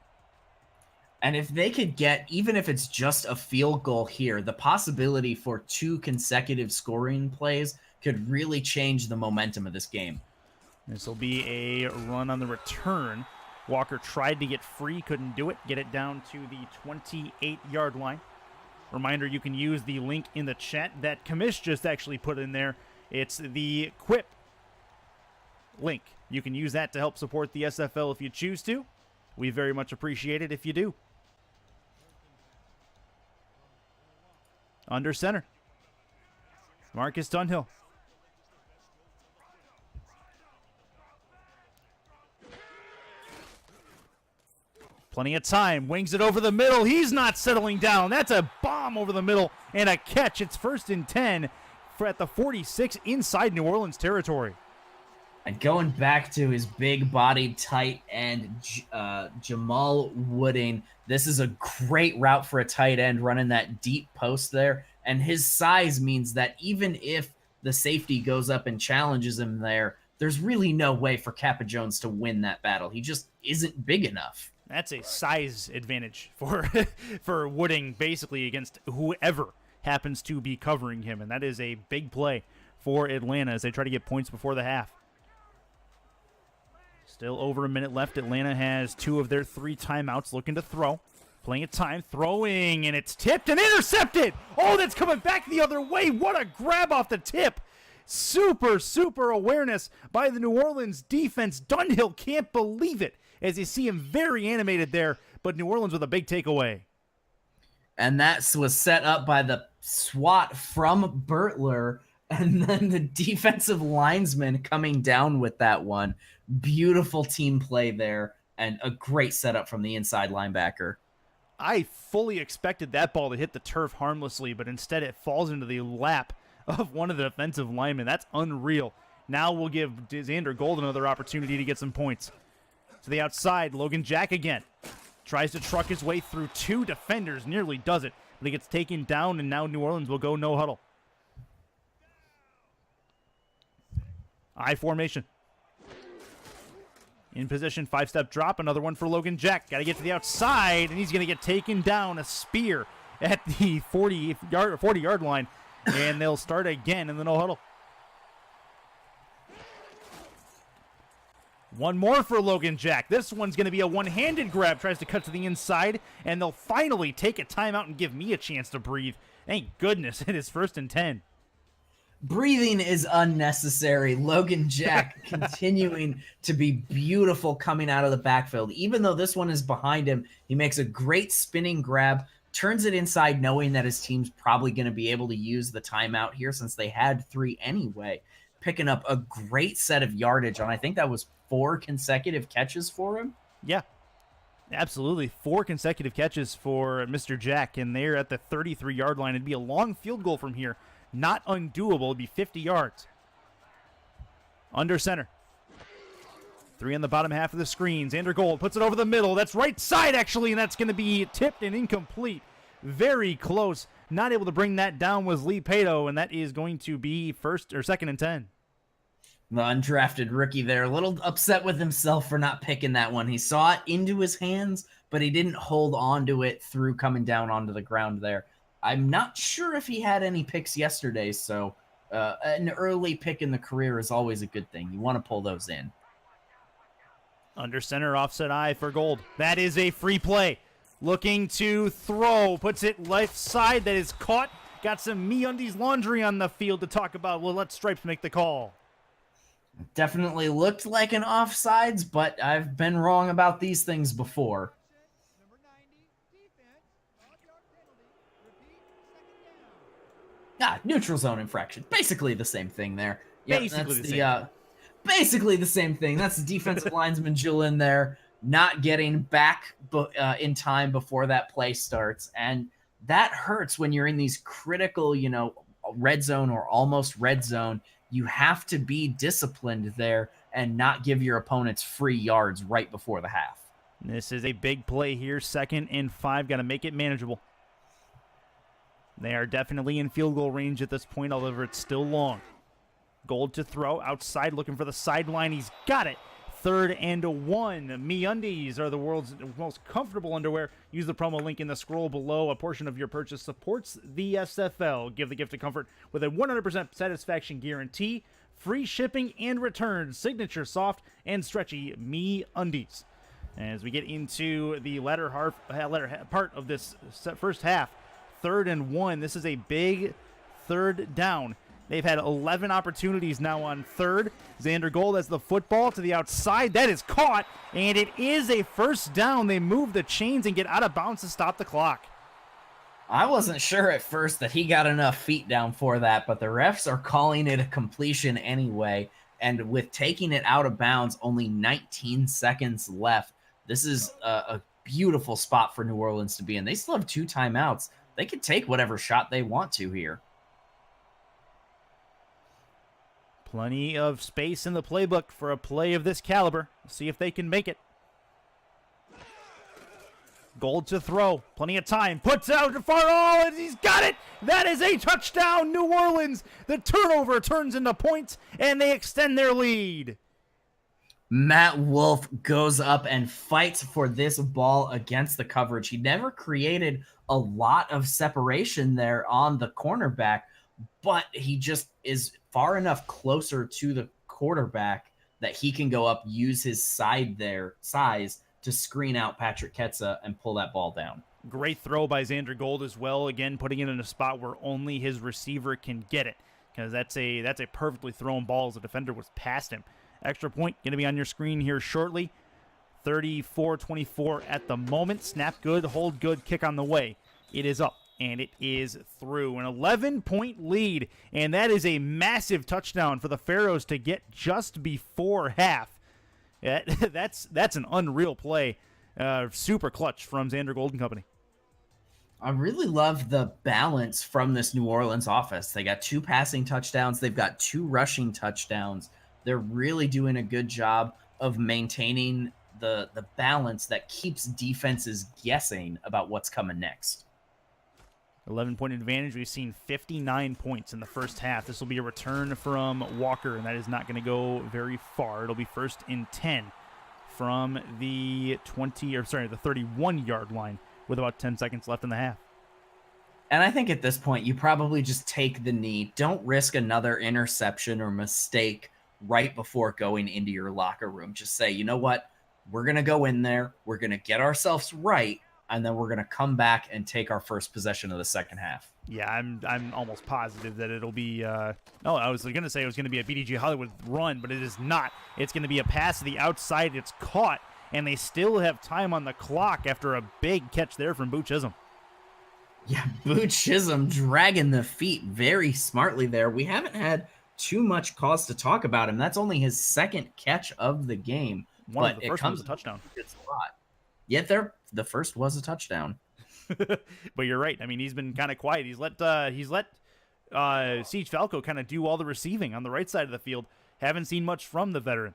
And if they could get, even if it's just a field goal here, the possibility for 2 consecutive scoring plays could really change the momentum of this game. This will be a run on the return. Walker tried to get free, couldn't do it. Get it down to the 28-yard line. Reminder, you can use the link in the chat that Kamish just actually put in there. It's the Quip link. You can use that to help support the SFL if you choose to. We very much appreciate it if you do. Under center, Marcus Dunhill. Plenty of time, wings it over the middle. He's not settling down. That's a bomb over the middle and a catch. It's 1st and 10 at the 46 inside New Orleans territory. And going back to his big-bodied tight end, Jamal Wooding, this is a great route for a tight end running that deep post there. And his size means that even if the safety goes up and challenges him there, there's really no way for Kappa Jones to win that battle. He just isn't big enough. That's a size advantage for for Wooding, basically, against whoever happens to be covering him. And that is a big play for Atlanta as they try to get points before the half. Still over a minute left. Atlanta has 2 of their 3 timeouts looking to throw. Plenty of time, throwing, and it's tipped and intercepted. Oh, that's coming back the other way. What a grab off the tip. Super awareness by the New Orleans defense. Dunhill can't believe it as you see him very animated there, but New Orleans with a big takeaway. And that was set up by the swat from Bertler, and then the defensive linesman coming down with that one. Beautiful team play there, and a great setup from the inside linebacker. I fully expected that ball to hit the turf harmlessly, but instead it falls into the lap of one of the defensive linemen. That's unreal. Now we'll give Xander Gold another opportunity to get some points. To the outside, Logan Jack again. Tries to truck his way through 2 defenders, nearly does it, but he gets taken down, and now New Orleans will go no huddle. I formation. In position, 5-step drop, another one for Logan Jack. Got to get to the outside, and he's going to get taken down, a spear at the 40-yard line. And they'll start again in the no huddle. One more for Logan Jack. This one's going to be a one-handed grab. Tries to cut to the inside, and they'll finally take a timeout and give me a chance to breathe. Thank goodness it is 1st and 10. Breathing is unnecessary. Logan Jack continuing to be beautiful coming out of the backfield. Even though this one is behind him, he makes a great spinning grab, turns it inside knowing that his team's probably going to be able to use the timeout here since they had 3 anyway. Picking up a great set of yardage on, I think that was 4 consecutive catches for him. Yeah, absolutely. 4 consecutive catches for Mr. Jack, and they're at the 33-yard line. It'd be a long field goal from here. Not undoable. It'd be 50 yards. Under center. 3 on the bottom half of the screen. Xander Gold puts it over the middle. That's right side, actually, and that's going to be tipped and incomplete. Very close. Not able to bring that down was Lee Pato, and that is going to be 2nd and 10. The undrafted rookie there, a little upset with himself for not picking that one. He saw it into his hands, but he didn't hold on to it through coming down onto the ground there. I'm not sure if he had any picks yesterday, so an early pick in the career is always a good thing. You want to pull those in. Under center, offset eye for Gold. That is a free play. Looking to throw. Puts it left side. That is caught. Got some MeUndies laundry on the field to talk about. We'll let Stripes make the call. Definitely looked like an offsides, but I've been wrong about these things before. Neutral zone infraction. Basically the same thing there. Yep, basically the same thing. That's the defensive linesman Julian there, not getting back in time before that play starts. And that hurts when you're in these critical, red zone or almost red zone. You have to be disciplined there and not give your opponents free yards right before the half. This is a big play here. 2nd and 5. Got to make it manageable. They are definitely in field goal range at this point, although it's still long. Gold to throw. Outside looking for the sideline. He's got it. 3rd and 1. MeUndies are the world's most comfortable underwear. Use the promo link in the scroll below. A portion of your purchase supports the SFL. Give the gift of comfort with a 100% satisfaction guarantee. Free shipping and returns. Signature soft and stretchy MeUndies. As we get into the latter part of this first half, 3rd and 1. This is a big 3rd down. They've had 11 opportunities now on 3rd. Xander Gold has the football to the outside. That is caught, and it is a 1st down. They move the chains and get out of bounds to stop the clock. I wasn't sure at first that he got enough feet down for that, but the refs are calling it a completion anyway. And with taking it out of bounds, only 19 seconds left. This is a beautiful spot for New Orleans to be in. They still have 2 timeouts. They can take whatever shot they want to here. Plenty of space in the playbook for a play of this caliber. See if they can make it. Gold to throw. Plenty of time. Puts out to far. Oh, and he's got it. That is a touchdown, New Orleans. The turnover turns into points, and they extend their lead. Matt Wolf goes up and fights for this ball against the coverage. He never created a lot of separation there on the cornerback, but he just is far enough closer to the quarterback that he can go up, use his size to screen out Patrick Ketsa and pull that ball down. Great throw by Xander Gold as well. Again, putting it in a spot where only his receiver can get it, because that's a perfectly thrown ball as the defender was past him. Extra point going to be on your screen here shortly. 34-24 at the moment. Snap good, hold good, kick on the way. It is up, and it is through. An 11-point lead, and that is a massive touchdown for the Pharaohs to get just before half. That's an unreal play. Super clutch from Xander Golden Company. I really love the balance from this New Orleans offense. They got 2 passing touchdowns. They've got 2 rushing touchdowns. They're really doing a good job of maintaining the balance that keeps defenses guessing about what's coming next. 11-point advantage. We've seen 59 points in the first half. This will be a return from Walker, and that is not going to go very far. It'll be 1st and 10 from the 31-yard line with about 10 seconds left in the half. And I think at this point, you probably just take the knee. Don't risk another interception or mistake right before going into your locker room. Just say, you know what? We're going to go in there. We're going to get ourselves right. And then we're going to come back and take our first possession of the second half. Yeah, I'm almost positive that it'll be. No, I was going to say it was going to be a BDG Hollywood run, but it is not. It's going to be a pass to the outside. It's caught, and they still have time on the clock after a big catch there from Boo Chisholm. Yeah, Boo Chisholm dragging the feet very smartly there. We haven't had too much cause to talk about him. That's only his second catch of the game. One of the first was a touchdown. It's a lot. Yet the first was a touchdown. But you're right. I mean, he's been kind of quiet. He's let Siege Falco kind of do all the receiving on the right side of the field. Haven't seen much from the veteran.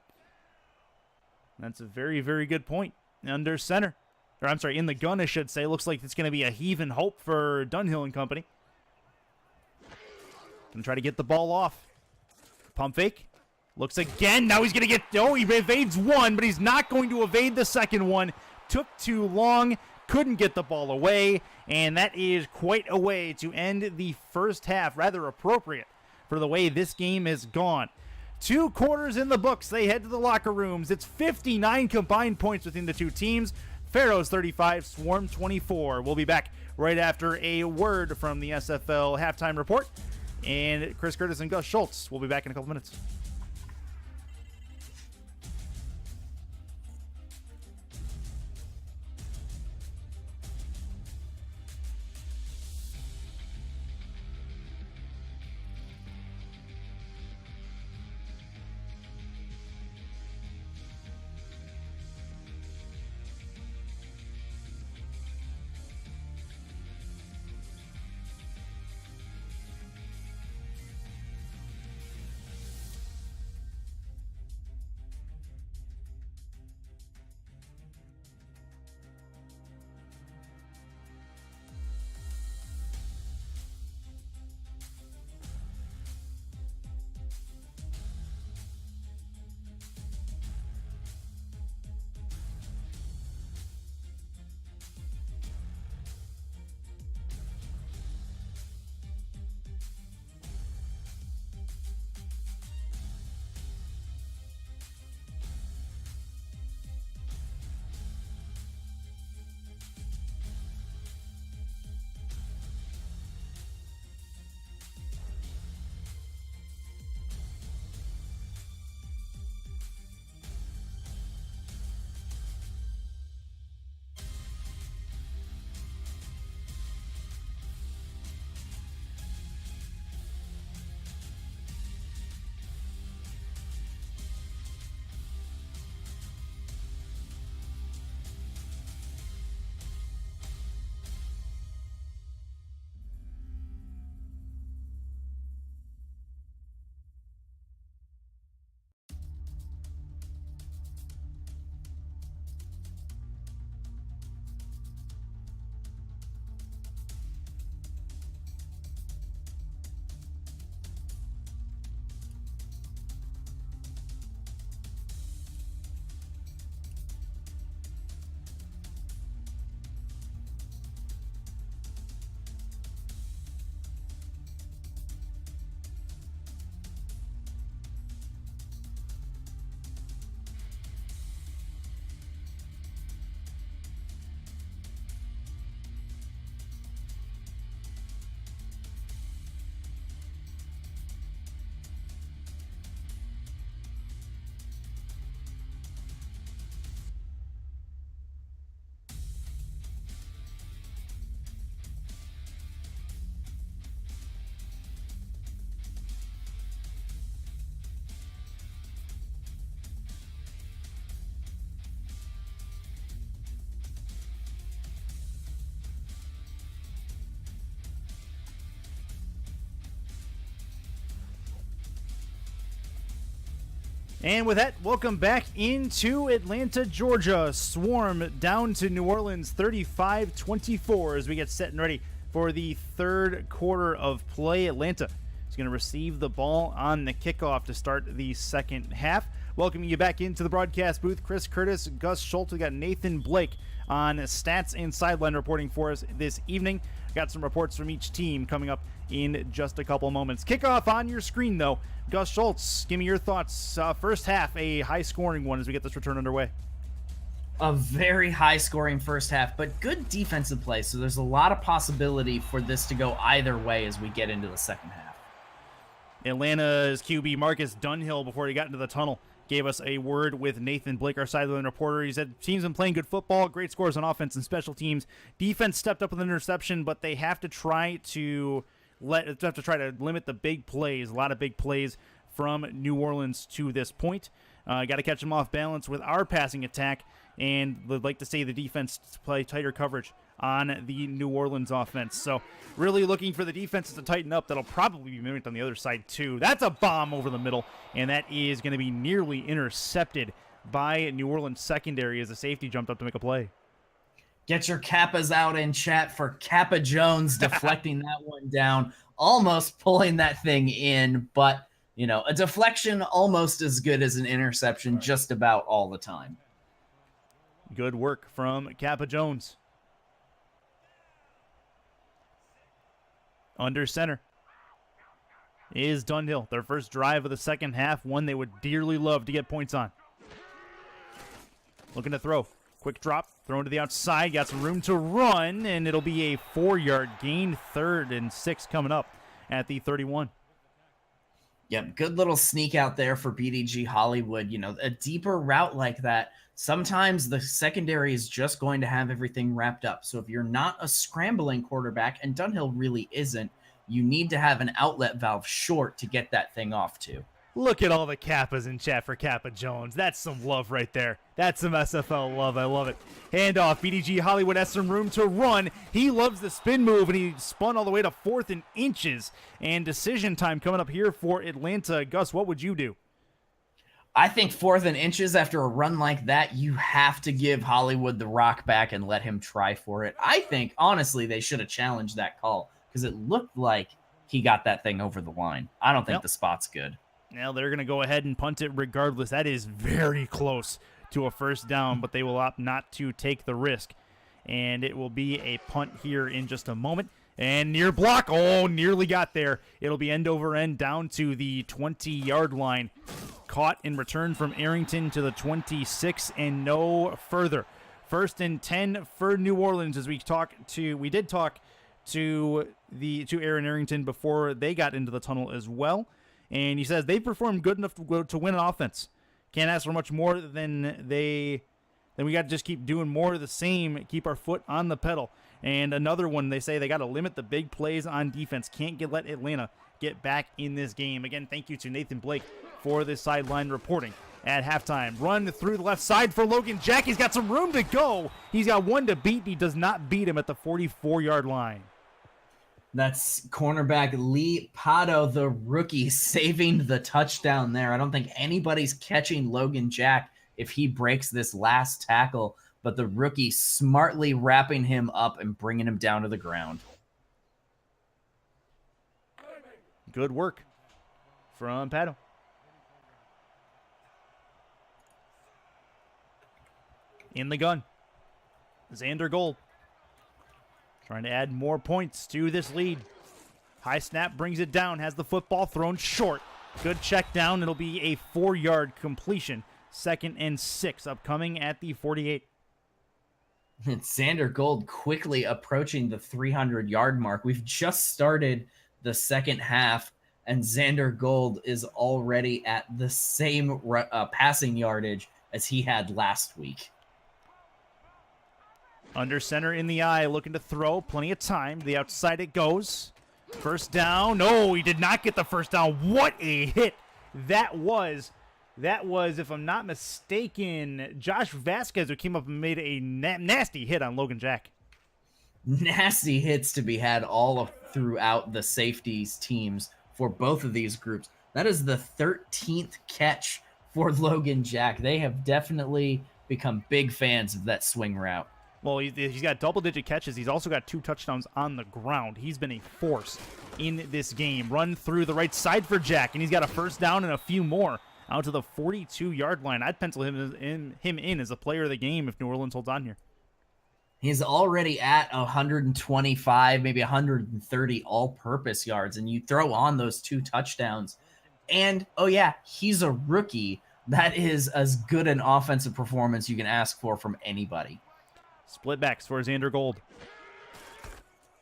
That's a very, very good point. Under center. Or I'm sorry, in the gun, I should say. Looks like it's going to be a heave and hope for Dunhill and company. Going to try to get the ball off. Pump fake. Looks again. Now he's going to get... Oh, he evades one, but he's not going to evade the second one. Took too long. Couldn't get the ball away. And that is quite a way to end the first half. Rather appropriate for the way this game has gone. 2 quarters in the books. They head to the locker rooms. It's 59 combined points within the two teams. Pharaohs 35, Swarm 24. We'll be back right after a word from the SFL halftime report. And Chris Curtis and Gus Schultz will be back in a couple minutes. And with that, welcome back into Atlanta, Georgia. Swarm down to New Orleans 35-24 as we get set and ready for the third quarter of play. Atlanta is going to receive the ball on the kickoff to start the second half. We'll Welcoming you back into the broadcast booth, Chris Curtis, Gus Schultz. We got Nathan Blake on stats and sideline reporting for us this evening. Got some reports from each team coming up in just a couple moments. Kickoff on your screen, though. Gus Schultz, give me your thoughts. First half, a high-scoring one as we get this return underway. A very high-scoring first half, but good defensive play, so there's a lot of possibility for this to go either way as we get into the second half. Atlanta's QB Marcus Dunhill, before he got into the tunnel, gave us a word with Nathan Blake, our sideline reporter. He said teams been playing good football, great scores on offense and special teams. Defense stepped up with an interception, but they have to try to limit the big plays. A lot of big plays from New Orleans to this point. Got to catch them off balance with our passing attack, and would like to say the defense to play tighter coverage on the New Orleans offense. So really looking for the defenses to tighten up. That'll probably be mimicked on the other side too. That's a bomb over the middle, and that is going to be nearly intercepted by New Orleans secondary as the safety jumped up to make a play. Get your Kappas out in chat for Kappa Jones deflecting that one down, almost pulling that thing in, but you know, a deflection almost as good as an interception just about all the time. Good work from Kappa Jones. Under center is Dunhill. Their first drive of the second half, one they would dearly love to get points on. Looking to throw. Quick drop, thrown to the outside, got some room to run, and it'll be a 4-yard gain, 3rd and 6 coming up at the 31. Yep, good little sneak out there for BDG Hollywood. You know, a deeper route like that, sometimes the secondary is just going to have everything wrapped up. So if you're not a scrambling quarterback, and Dunhill really isn't, you need to have an outlet valve short to get that thing off to. Look at all the Kappas in chat for Kappa Jones. That's some love right there. That's some SFL love. I love it. Handoff. BDG Hollywood has some room to run. He loves the spin move, and he spun all the way to 4th and inches. And decision time coming up here for Atlanta. Gus, what would you do? I think 4th and inches after a run like that, you have to give Hollywood the rock back and let him try for it. I think, honestly, they should have challenged that call because it looked like he got that thing over the line. I don't think the spot's good. Now they're going to go ahead and punt it regardless. That is very close to a first down, but they will opt not to take the risk. And it will be a punt here in just a moment. And near block. Oh, nearly got there. It'll be end over end down to the 20-yard line. Caught in return from Arrington to the 26 and no further. 1st and 10 for New Orleans as we did talk to Aaron Arrington before they got into the tunnel as well. And he says they performed good enough to win an offense. Can't ask for much more than we got to just keep doing more of the same, keep our foot on the pedal. And another one, they say they got to limit the big plays on defense. Can't let Atlanta get back in this game. Again, thank you to Nathan Blake for this sideline reporting at halftime. Run through the left side for Logan Jack. He's got some room to go. He's got one to beat. He does not beat him at the 44-yard line. That's cornerback Lee Pato, the rookie, saving the touchdown there. I don't think anybody's catching Logan Jack if he breaks this last tackle, but the rookie smartly wrapping him up and bringing him down to the ground. Good work from Pato. In the gun, Xander Gold. Trying to add more points to this lead. High snap brings it down, has the football thrown short. Good check down. It'll be a 4-yard completion. 2nd and 6 upcoming at the 48. Xander Gold quickly approaching the 300-yard mark. We've just started the second half, and Xander Gold is already at the same passing yardage as he had last week. Under center in the eye, looking to throw. Plenty of time. To the outside it goes. First down. No, he did not get the first down. What a hit that was. That was, if I'm not mistaken, Josh Vasquez who came up and made a nasty hit on Logan Jack. Nasty hits to be had all throughout the safeties teams for both of these groups. That is the 13th catch for Logan Jack. They have definitely become big fans of that swing route. Well, he's got double-digit catches. He's also got 2 touchdowns on the ground. He's been a force in this game. Run through the right side for Jack, and he's got a first down and a few more out to the 42-yard line. I'd pencil him in as a player of the game if New Orleans holds on here. He's already at 125, maybe 130 all-purpose yards, and you throw on those 2 touchdowns. And, oh yeah, he's a rookie. That is as good an offensive performance you can ask for from anybody. Split backs for Xander Gold.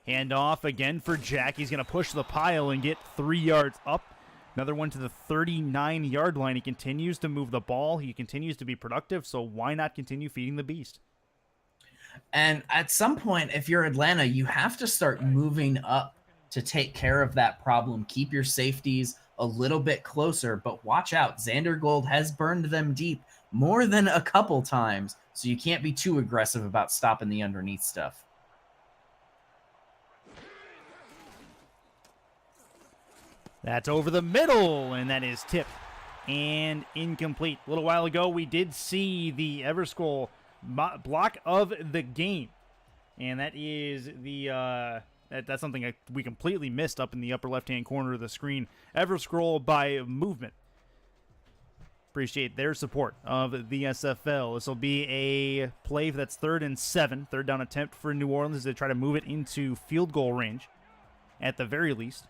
Hand off again for Jack. He's going to push the pile and get 3 yards up. Another one to the 39-yard line. He continues to move the ball. He continues to be productive, so why not continue feeding the beast? And at some point, if you're Atlanta, you have to start moving up to take care of that problem. Keep your safeties a little bit closer, but watch out. Xander Gold has burned them deep more than a couple times, so you can't be too aggressive about stopping the underneath stuff. That's over the middle, and that is tipped and incomplete. A little while ago, we did see the Everscroll block of the game, and that is the that's something we completely missed up in the upper left-hand corner of the screen. Everscroll by movement. Appreciate their support of the SFL. This will be a play that's 3rd and 7, third down attempt for New Orleans as they try to move it into field goal range at the very least.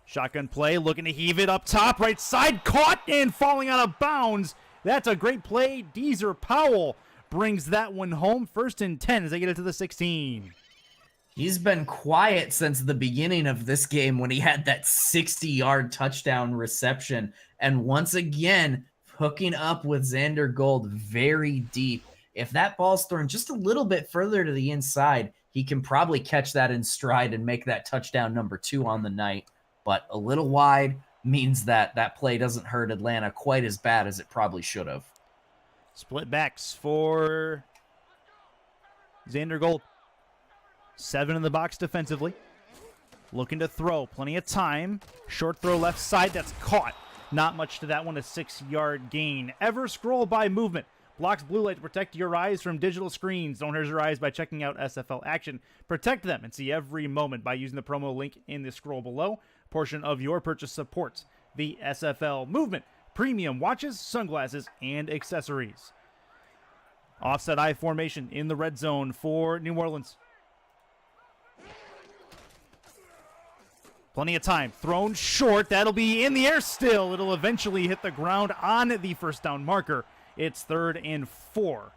Shotgun play, looking to heave it up top, right side, caught and falling out of bounds. That's a great play. Deezer Powell brings that one home. 1st and 10 as they get it to the 16. He's been quiet since the beginning of this game when he had that 60-yard touchdown reception. And once again, hooking up with Xander Gold very deep. If that ball's thrown just a little bit further to the inside, he can probably catch that in stride and make that touchdown number 2 on the night. But a little wide means that that play doesn't hurt Atlanta quite as bad as it probably should have. Split backs for Xander Gold. 7 in the box defensively. Looking to throw. Plenty of time. Short throw left side. That's caught. Not much to that one. A 6-yard gain. Everscroll by movement. Blocks blue light to protect your eyes from digital screens. Don't hurt your eyes by checking out SFL action. Protect them and see every moment by using the promo link in the scroll below. Portion of your purchase supports the SFL movement. Premium watches, sunglasses, and accessories. Offset I formation in the red zone for New Orleans. Plenty of time. Thrown short. That'll be in the air still. It'll eventually hit the ground on the first down marker. It's 3rd and 4.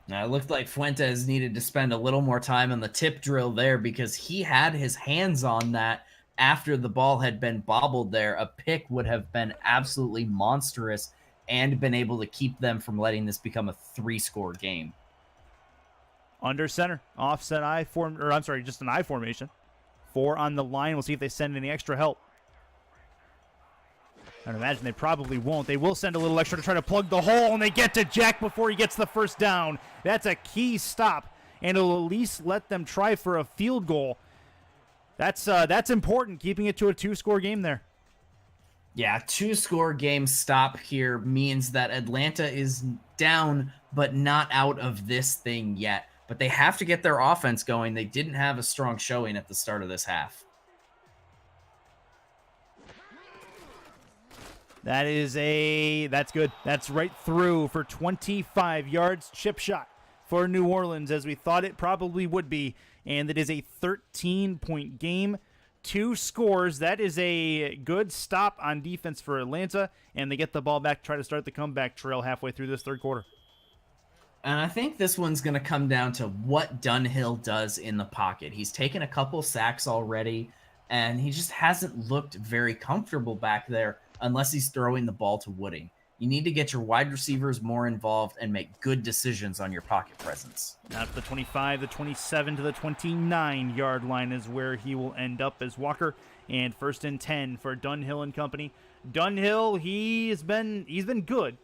Now, it looked like Fuentes needed to spend a little more time on the tip drill there because he had his hands on that after the ball had been bobbled there. A pick would have been absolutely monstrous and been able to keep them from letting this become a 3-score game. Under center. Offset I form, or I'm sorry, just an I formation. 4 on the line. We'll see if they send any extra help. I'd imagine they probably won't. They will send a little extra to try to plug the hole, and they get to Jack before he gets the first down. That's a key stop, and it'll at least let them try for a field goal. That's important, keeping it to a 2-score game there. Yeah, 2-score game stop here means that Atlanta is down, but not out of this thing yet. But they have to get their offense going. They didn't have a strong showing at the start of this half. That's good. That's right through for 25 yards. Chip shot for New Orleans, as we thought it probably would be. And it is a 13-point game. 2 scores. That is a good stop on defense for Atlanta. And they get the ball back, try to start the comeback trail halfway through this 3rd quarter. And I think this one's going to come down to what Dunhill does in the pocket. He's taken a couple sacks already, and he just hasn't looked very comfortable back there unless he's throwing the ball to Wooding. You need to get your wide receivers more involved and make good decisions on your pocket presence. Not the 25, the 27 to the 29-yard line is where he will end up as Walker. And 1st and 10 for Dunhill and company. Dunhill, he's been good.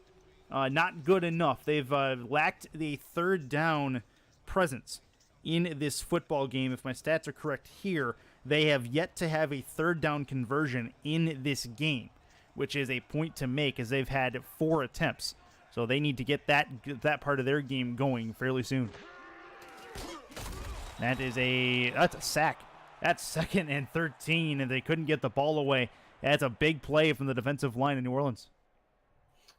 Not good enough. They've lacked the 3rd down presence in this football game. If my stats are correct here, they have yet to have a 3rd down conversion in this game, which is a point to make as they've had 4 attempts. So they need to get that part of their game going fairly soon. That's a sack. That's 2nd and 13, and they couldn't get the ball away. That's a big play from the defensive line in New Orleans.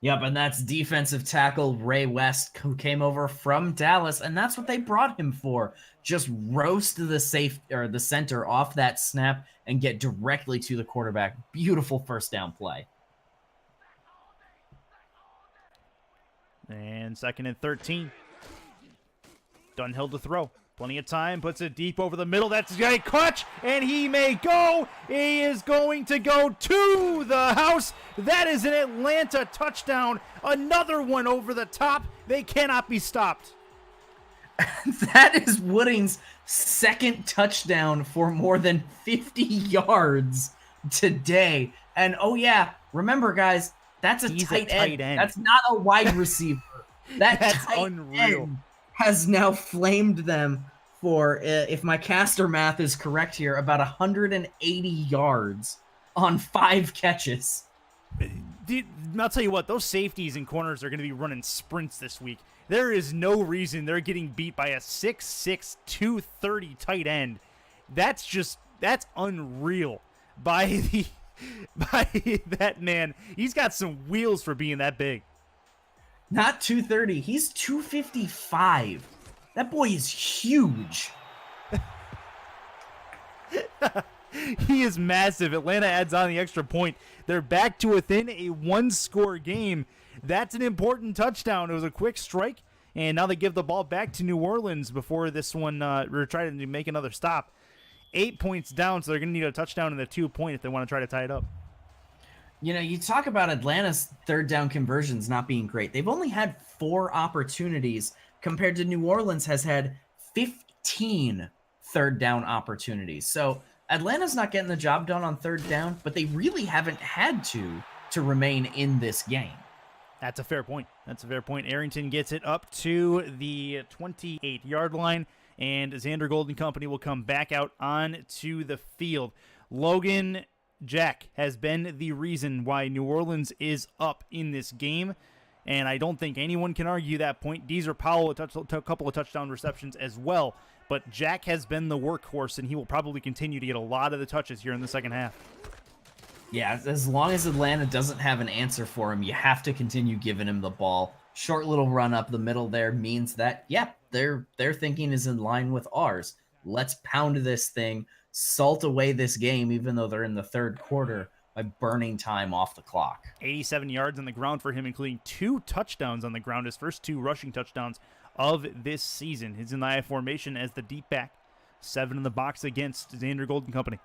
Yep, and that's defensive tackle Ray West, who came over from Dallas, and that's what they brought him for. Just roast the the center off that snap and get directly to the quarterback. Beautiful first down play. And 2nd and 13. Dunhill to throw. Plenty of time, puts it deep over the middle. That's a catch, and he may go. He is going to go to the house. That is an Atlanta touchdown. Another one over the top. They cannot be stopped. That is Wooding's 2nd touchdown for more than 50 yards today. And oh yeah, remember guys, that's a tight end. That's not a wide receiver. That's tight unreal. End has now flamed them for, if my caster math is correct here, about 180 yards on 5 catches. Dude, I'll tell you what, those safeties and corners are going to be running sprints this week. There is no reason they're getting beat by a 6'6", 230 tight end. That's unreal by that man. He's got some wheels for being that big. Not 230. He's 255. That boy is huge. He is massive. Atlanta adds on the extra point. They're back to within a 1-score game. That's an important touchdown. It was a quick strike, and now they give the ball back to New Orleans before this one we're trying to make another stop. 8 points down, so they're going to need a touchdown and a 2-point if they want to try to tie it up. You know, you talk about Atlanta's 3rd down conversions not being great. They've only had 4 opportunities compared to New Orleans has had 15 3rd down opportunities. So Atlanta's not getting the job done on 3rd down, but they really haven't had to remain in this game. That's a fair point. Arrington gets it up to the 28-yard line, and Xander Golden Company will come back out onto the field. Logan Jack has been the reason why New Orleans is up in this game, and I don't think anyone can argue that point. Deezer Powell a couple of touchdown receptions as well, but Jack has been the workhorse, and he will probably continue to get a lot of the touches here in the second half. Yeah, as long as Atlanta doesn't have an answer for him, you have to continue giving him the ball. Short little run up the middle there means that, their thinking is in line with ours. Let's pound this thing, salt away this game, even though they're in the 3rd quarter, by burning time off the clock. 87 yards on the ground for him, including 2 touchdowns on the ground, his first 2 rushing touchdowns of this season. He's in the I formation as the deep back. 7 in the box against Xander Golden Company.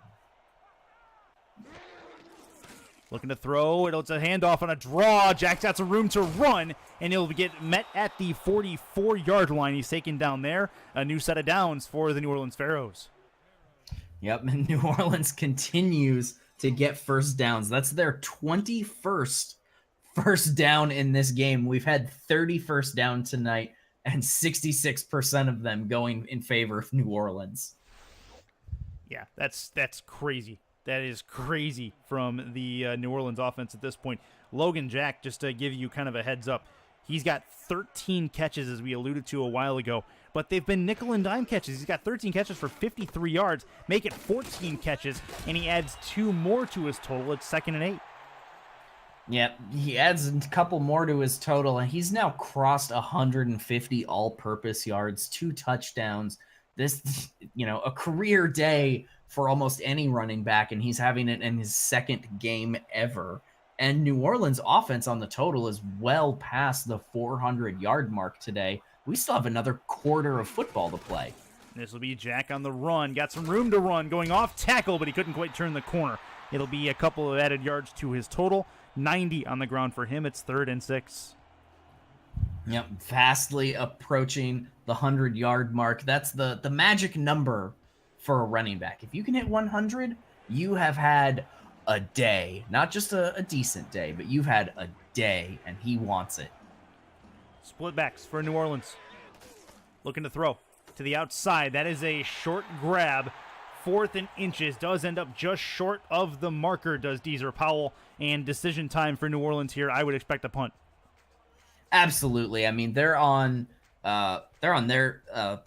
Looking to throw. It's a handoff on a draw. Jack's got some room to run, and he'll get met at the 44-yard line. He's taken down there. A new set of downs for the New Orleans Pharaohs. Yep, and New Orleans continues to get first downs. That's their 21st first down in this game. We've had 30 first down tonight, and 66% of them going in favor of New Orleans. Yeah, that's crazy. That is crazy from the New Orleans offense at this point. Logan Jack, just to give you kind of a heads up, he's got 13 catches, as we alluded to a while ago, but they've been nickel and dime catches. He's got 13 catches for 53 yards, make it 14 catches, and he adds 2 more to his total. It's 2nd and 8. Yep, he adds a couple more to his total, and he's now crossed 150 all-purpose yards, 2 touchdowns. This, a career day for almost any running back, and he's having it in his 2nd game ever. And New Orleans offense on the total is well past the 400-yard mark today. We still have another quarter of football to play. This will be Jack on the run. Got some room to run, going off tackle, but he couldn't quite turn the corner. It'll be a couple of added yards to his total. 90 on the ground for him. It's 3rd and 6. Yep, fastly approaching the 100-yard mark. That's the magic number for a running back. If you can hit 100, you have had a day. Not just a decent day, but you've had a day, and he wants it. Split backs for New Orleans. Looking to throw to the outside. That is a short grab. 4th and inches. Does end up just short of the marker, does Deezer Powell. And decision time for New Orleans here. I would expect a punt. Absolutely. I mean, they're on the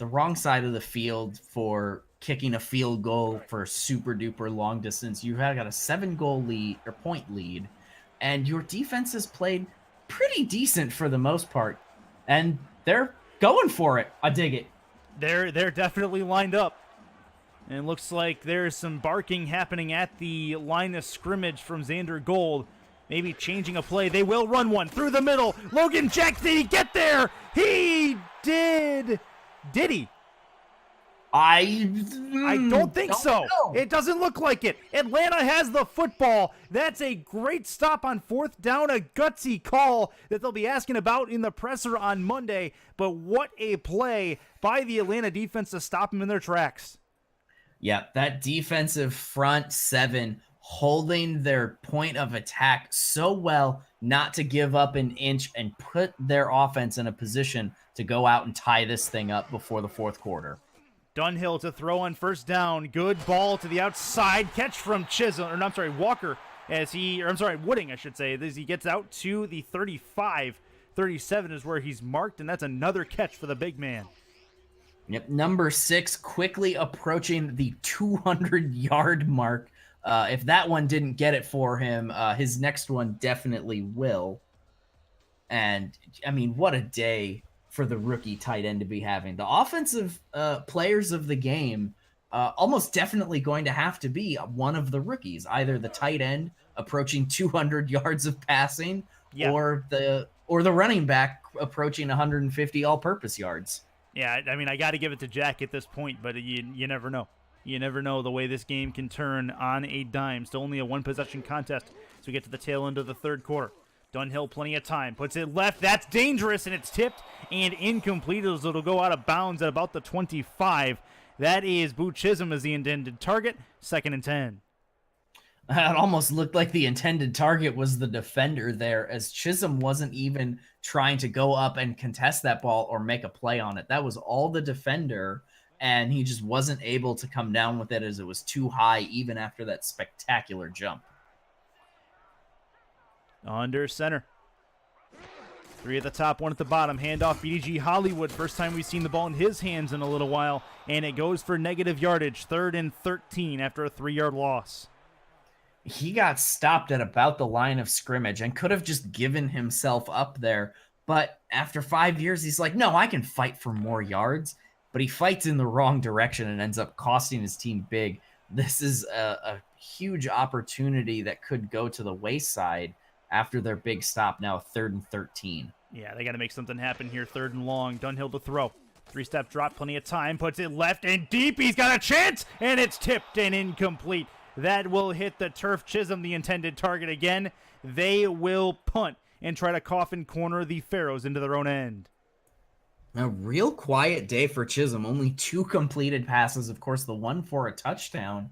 wrong side of the field for kicking a field goal for super duper long distance. You've got a 7-goal lead or point lead, and your defense has played pretty decent for the most part, and they're going for it. I dig it. They're definitely lined up. And it looks like there's some barking happening at the line of scrimmage from Xander Gold. Maybe changing a play. They will run one through the middle. Logan Jack, did he get there? He did. Did he? I don't think so. Know. It doesn't look like it. Atlanta has the football. That's a great stop on 4th down, a gutsy call that they'll be asking about in the presser on Monday. But what a play by the Atlanta defense to stop them in their tracks. Yeah, that defensive front 7 holding their point of attack so well not to give up an inch and put their offense in a position to go out and tie this thing up before the 4th quarter. Dunhill to throw on 1st down. Good ball to the outside. Catch from Walker Wooding, I should say, as he gets out to the 35. 37 is where he's marked, and that's another catch for the big man. Yep, number 6 quickly approaching the 200-yard mark. If that one didn't get it for him, his next one definitely will. And, I mean, what a day for the rookie tight end to be having. The offensive players of the game almost definitely going to have to be one of the rookies, either the tight end approaching 200 yards of passing, or the running back approaching 150 all-purpose yards. Yeah, I mean, I got to give it to Jack at this point, but you never know. You never know the way this game can turn on a dime. Still only a one-possession contest as we get to the tail end of the 3rd quarter. Dunhill, plenty of time, puts it left. That's dangerous, and it's tipped and incomplete as it'll go out of bounds at about the 25. That is Boo Chisholm as the intended target, 2nd and 10. It almost looked like the intended target was the defender there, as Chisholm wasn't even trying to go up and contest that ball or make a play on it. That was all the defender, and he just wasn't able to come down with it as it was too high, even after that spectacular jump. Under center. 3 at the top, 1 at the bottom. Handoff, BDG Hollywood. First time we've seen the ball in his hands in a little while, and it goes for negative yardage. 3rd and 13 after a 3-yard loss. He got stopped at about the line of scrimmage and could have just given himself up there. But after 5 years, he's like, no, I can fight for more yards. But he fights in the wrong direction and ends up costing his team big. This is a huge opportunity that could go to the wayside after their big stop, now 3rd and 13. Yeah, they got to make something happen here. 3rd and long. Dunhill to throw. 3-step drop, plenty of time. Puts it left and deep. He's got a chance, and it's tipped and incomplete. That will hit the turf. Chisholm, the intended target again. They will punt and try to coffin corner the Pharaohs into their own end. A real quiet day for Chisholm. Only 2 completed passes. Of course, the one for a touchdown.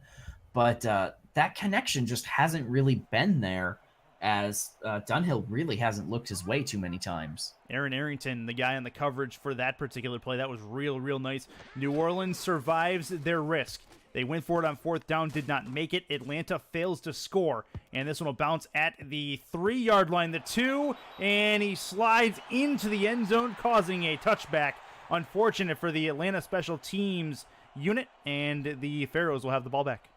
But that connection just hasn't really been there, as Dunhill really hasn't looked his way too many times. Aaron Arrington, the guy on the coverage for that particular play. That was real nice. New Orleans survives their risk. They went for it on 4th down, did not make it. Atlanta fails to score, and this one will bounce at the 3-yard line, the 2, and he slides into the end zone, causing a touchback. Unfortunate for the Atlanta special teams unit, and the Pharaohs will have the ball back.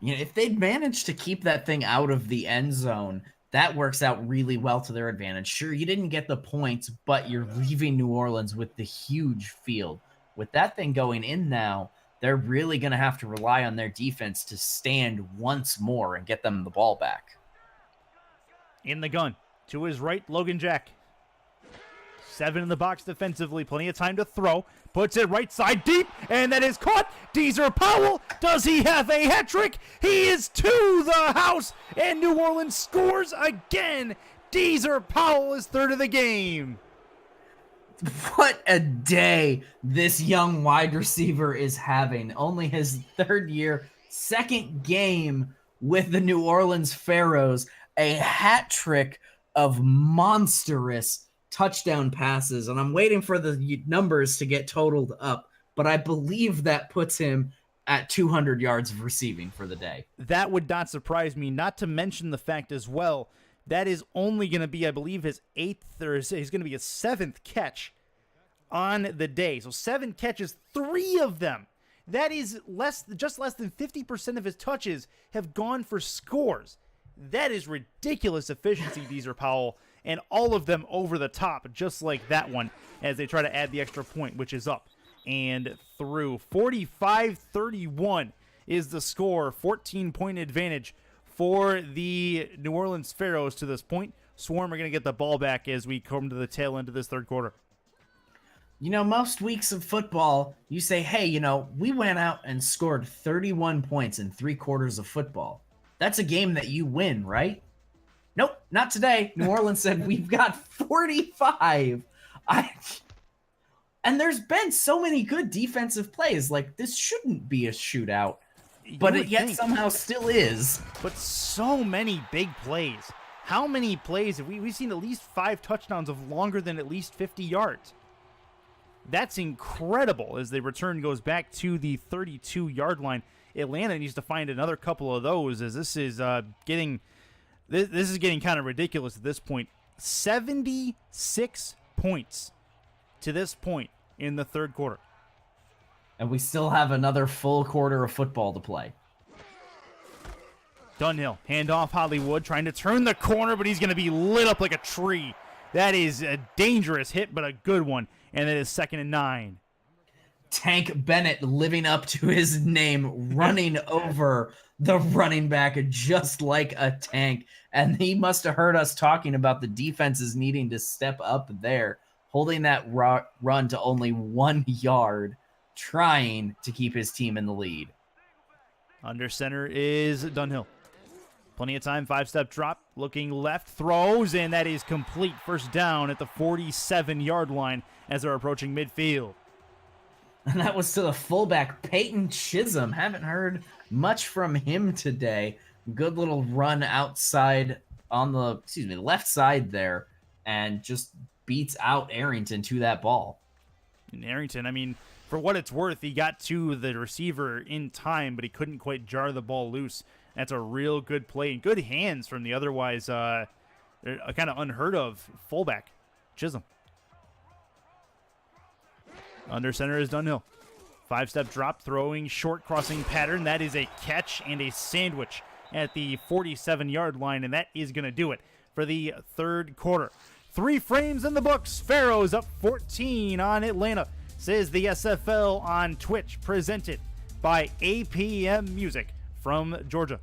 You know, if they'd managed to keep that thing out of the end zone, that works out really well to their advantage. Sure, you didn't get the points, but you're leaving New Orleans with the huge field. With that thing going in now, they're really going to have to rely on their defense to stand once more and get them the ball back. In the gun. To his right, Logan Jack. 7 in the box defensively. Plenty of time to throw. Puts it right side deep, and that is caught. Deezer Powell, does he have a hat trick? He is to the house, and New Orleans scores again. Deezer Powell is 3rd of the game. What a day this young wide receiver is having. Only his 3rd year, 2nd game with the New Orleans Pharaohs. A hat trick of monstrous touchdown passes. And I'm waiting for the numbers to get totaled up. But I believe that puts him at 200 yards of receiving for the day. That would not surprise me, not to mention the fact as well that is only going to be, I believe, his 8th, or he's going to be his 7th catch on the day. So 7 catches, 3 of them That is just less than 50% of his touches have gone for scores. That is ridiculous efficiency, Deezer Powell, and all of them over the top, just like that one, as they try to add the extra point, which is up and through. 45-31 is the score, 14-point advantage for the New Orleans Pharaohs to this point. Swarm are going to get the ball back as we come to the tail end of this third quarter. You know, most weeks of football, you say, hey, you know, we went out and scored 31 points in 3 quarters of football. That's a game that you win, right? Nope, not today. New Orleans said we've got 45. And there's been so many good defensive plays. Like, this shouldn't be a shootout, but it yet somehow still is. But so many big plays. How many plays have we've seen at least 5 touchdowns of longer than at least 50 yards? That's incredible as the return goes back to the 32-yard line. Atlanta needs to find another couple of those as this is getting kind of ridiculous at this point. 76 points to this point in the third quarter. And we still have another full quarter of football to play. Dunhill, handoff Hollywood, trying to turn the corner, but he's going to be lit up like a tree. That is a dangerous hit, but a good one. And it is 2nd and 9. Tank Bennett living up to his name, running over the running back just like a tank. And he must have heard us talking about the defenses needing to step up there, holding that run to only 1 yard, trying to keep his team in the lead. Under center is Dunhill. Plenty of time, 5-step drop, looking left, throws, and that is complete. First down at the 47-yard line as they're approaching midfield. And that was to the fullback, Peyton Chisholm. Haven't heard much from him today. Good little run outside on the, left side there, and just beats out Arrington to that ball. And Arrington, I mean, for what it's worth, he got to the receiver in time, but he couldn't quite jar the ball loose. That's a real good play and good hands from the otherwise kind of unheard of fullback, Chisholm. Under center is Dunhill. 5-step drop, throwing short crossing pattern. That is a catch and a sandwich at the 47-yard line, and that is going to do it for the third quarter. 3 frames in the books. Pharaohs up 14 on Atlanta, says the SFL on Twitch, presented by APM Music from Georgia.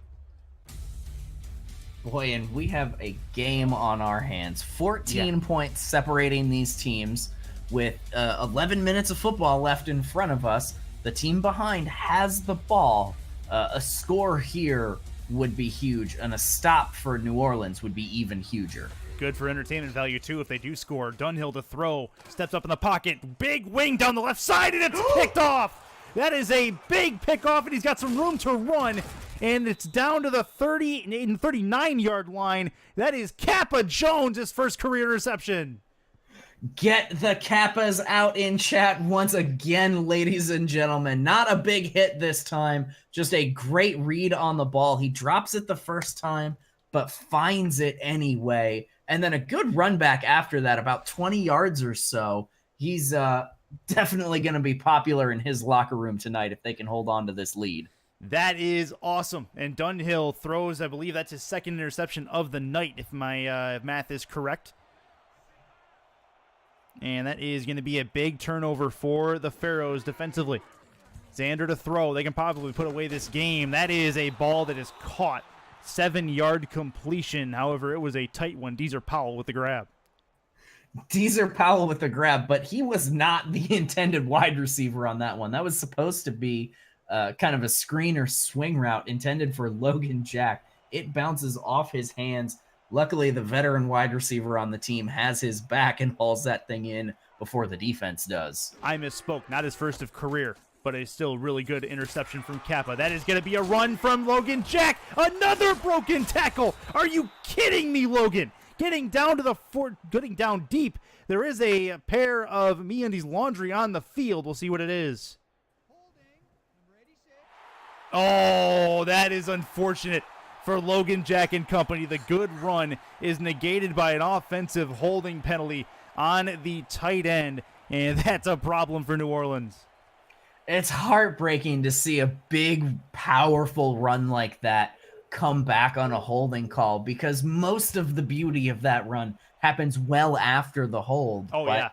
Boy, and we have a game on our hands. 14 points separating these teams with 11 minutes of football left in front of us. The team behind has the ball. A score here would be huge, and a stop for New Orleans would be even huger. Good for entertainment value, too, if they do score. Dunhill to throw, steps up in the pocket, big wing down the left side, and it's picked off. That is a big pickoff, and he's got some room to run, and it's down to the 39-yard line. That is Kappa Jones, his first career interception. Get the Kappas out in chat once again, ladies and gentlemen. Not a big hit this time, just a great read on the ball. He drops it the first time, but finds it anyway. And then a good run back after that, about 20 yards or so. He's definitely going to be popular in his locker room tonight if they can hold on to this lead. That is awesome. And Dunhill throws, I believe that's his second interception of the night, if my math is correct. And that is going to be a big turnover for the Pharaohs defensively. Xander to throw. They can probably put away this game. That is a ball that is caught. 7-yard completion. However, it was a tight one. Deezer Powell with the grab. Deezer Powell with the grab, but he was not the intended wide receiver on that one. That was supposed to be kind of a screen or swing route intended for Logan Jack. It bounces off his hands. Luckily, the veteran wide receiver on the team has his back and hauls that thing in before the defense does. I misspoke. Not his first of career, but a still really good interception from Kappa. That is going to be a run from Logan Jack. Another broken tackle. Are you kidding me, Logan? Getting down to the getting down deep. There is a pair of MeUndies laundry on the field. We'll see what it is. Oh, that is unfortunate for Logan Jack and company. The good run is negated by an offensive holding penalty on the tight end, and that's a problem for New Orleans. It's heartbreaking to see a big, powerful run like that come back on a holding call, because most of the beauty of that run happens well after the hold. Oh, But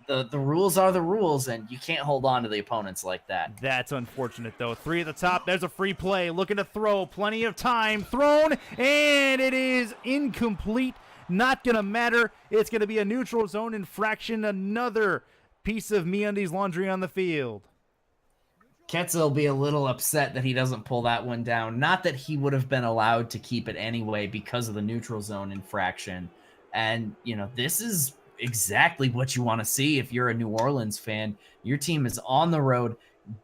yeah. the rules are the rules, and you can't hold on to the opponents like that. That's unfortunate, though. 3 at the top. There's a free play. Looking to throw. Plenty of time. Thrown. And it is incomplete. Not going to matter. It's going to be a neutral zone infraction. Another piece of MeUndies laundry on the field. Ketzel will be a little upset that he doesn't pull that one down. Not that he would have been allowed to keep it anyway because of the neutral zone infraction. And, this is exactly what you want to see if you're a New Orleans fan. Your team is on the road,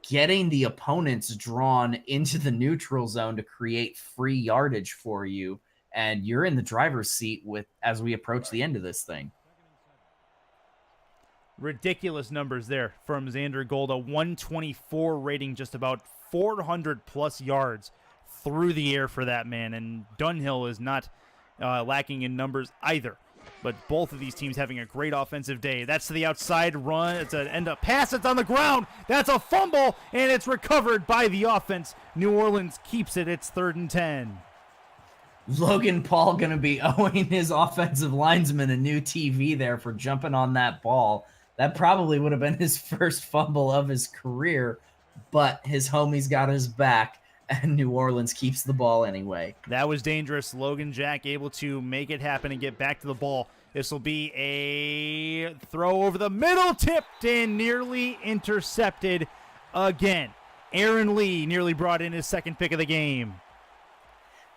getting the opponents drawn into the neutral zone to create free yardage for you. And you're in the driver's seat as we approach the end of this thing. Ridiculous numbers there from Xander Gold. A 124 rating, just about 400 plus yards through the air for that man. And Dunhill is not lacking in numbers either. But both of these teams having a great offensive day. That's to the outside run. It's an end up pass. It's on the ground. That's a fumble, and it's recovered by the offense. New Orleans keeps it. It's 3rd and 10. Logan Paul going to be owing his offensive linesman a new TV there for jumping on that ball. That probably would have been his first fumble of his career, but his homies got his back, and New Orleans keeps the ball anyway. That was dangerous. Logan Jack able to make it happen and get back to the ball. This will be a throw over the middle, tipped and nearly intercepted again. Aaron Lee nearly brought in his second pick of the game.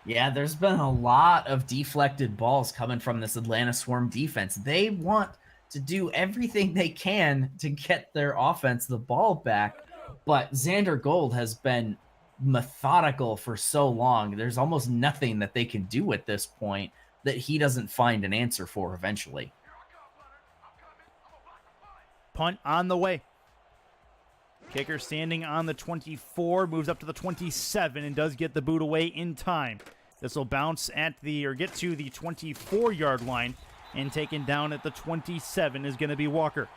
Yeah, there's been a lot of deflected balls coming from this Atlanta Swarm defense. They want to do everything they can to get their offense the ball back, but Xander Gold has been methodical for so long. There's almost nothing that they can do at this point that he doesn't find an answer for eventually. Punt on the way. Kicker standing on the 24, moves up to the 27 and does get the boot away in time. This will bounce get to the 24-yard line, and taken down at the 27 is going to be Walker.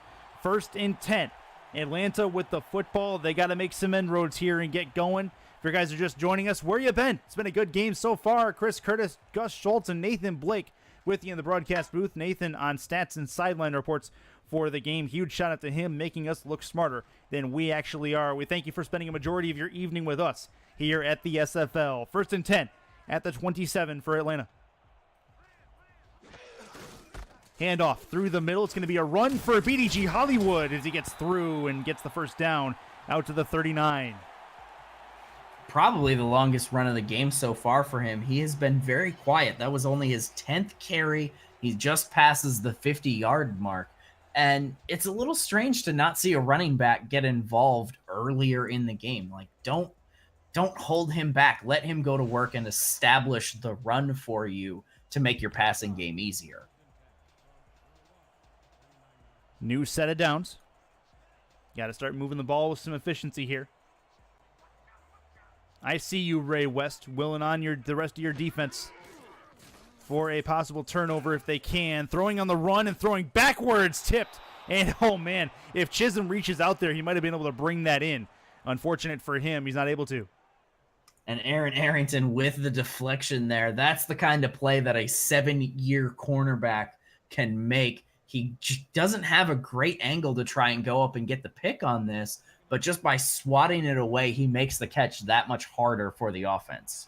1st and 10. Atlanta with the football. They got to make some inroads here and get going. If you guys are just joining us, where you been? It's been a good game so far. Chris Curtis, Gus Schultz, and Nathan Blake with you in the broadcast booth. Nathan on stats and sideline reports for the game. Huge shout out to him, making us look smarter than we actually are. We thank you for spending a majority of your evening with us here at the SFL. 1st and 10 at the 27 for Atlanta. Handoff through the middle. It's going to be a run for BDG Hollywood as he gets through and gets the first down out to the 39. Probably the longest run of the game so far for him. He has been very quiet. That was only his 10th carry. He just passes the 50-yard mark. And it's a little strange to not see a running back get involved earlier in the game. Like, don't hold him back. Let him go to work and establish the run for you to make your passing game easier. New set of downs. Got to start moving the ball with some efficiency here. I see you, Ray West, willing on the rest of your defense for a possible turnover if they can. Throwing on the run and throwing backwards, tipped. And, oh, man, if Chisholm reaches out there, he might have been able to bring that in. Unfortunate for him, he's not able to. And Aaron Arrington with the deflection there. That's the kind of play that a 7-year cornerback can make. He doesn't have a great angle to try and go up and get the pick on this, but just by swatting it away, he makes the catch that much harder for the offense.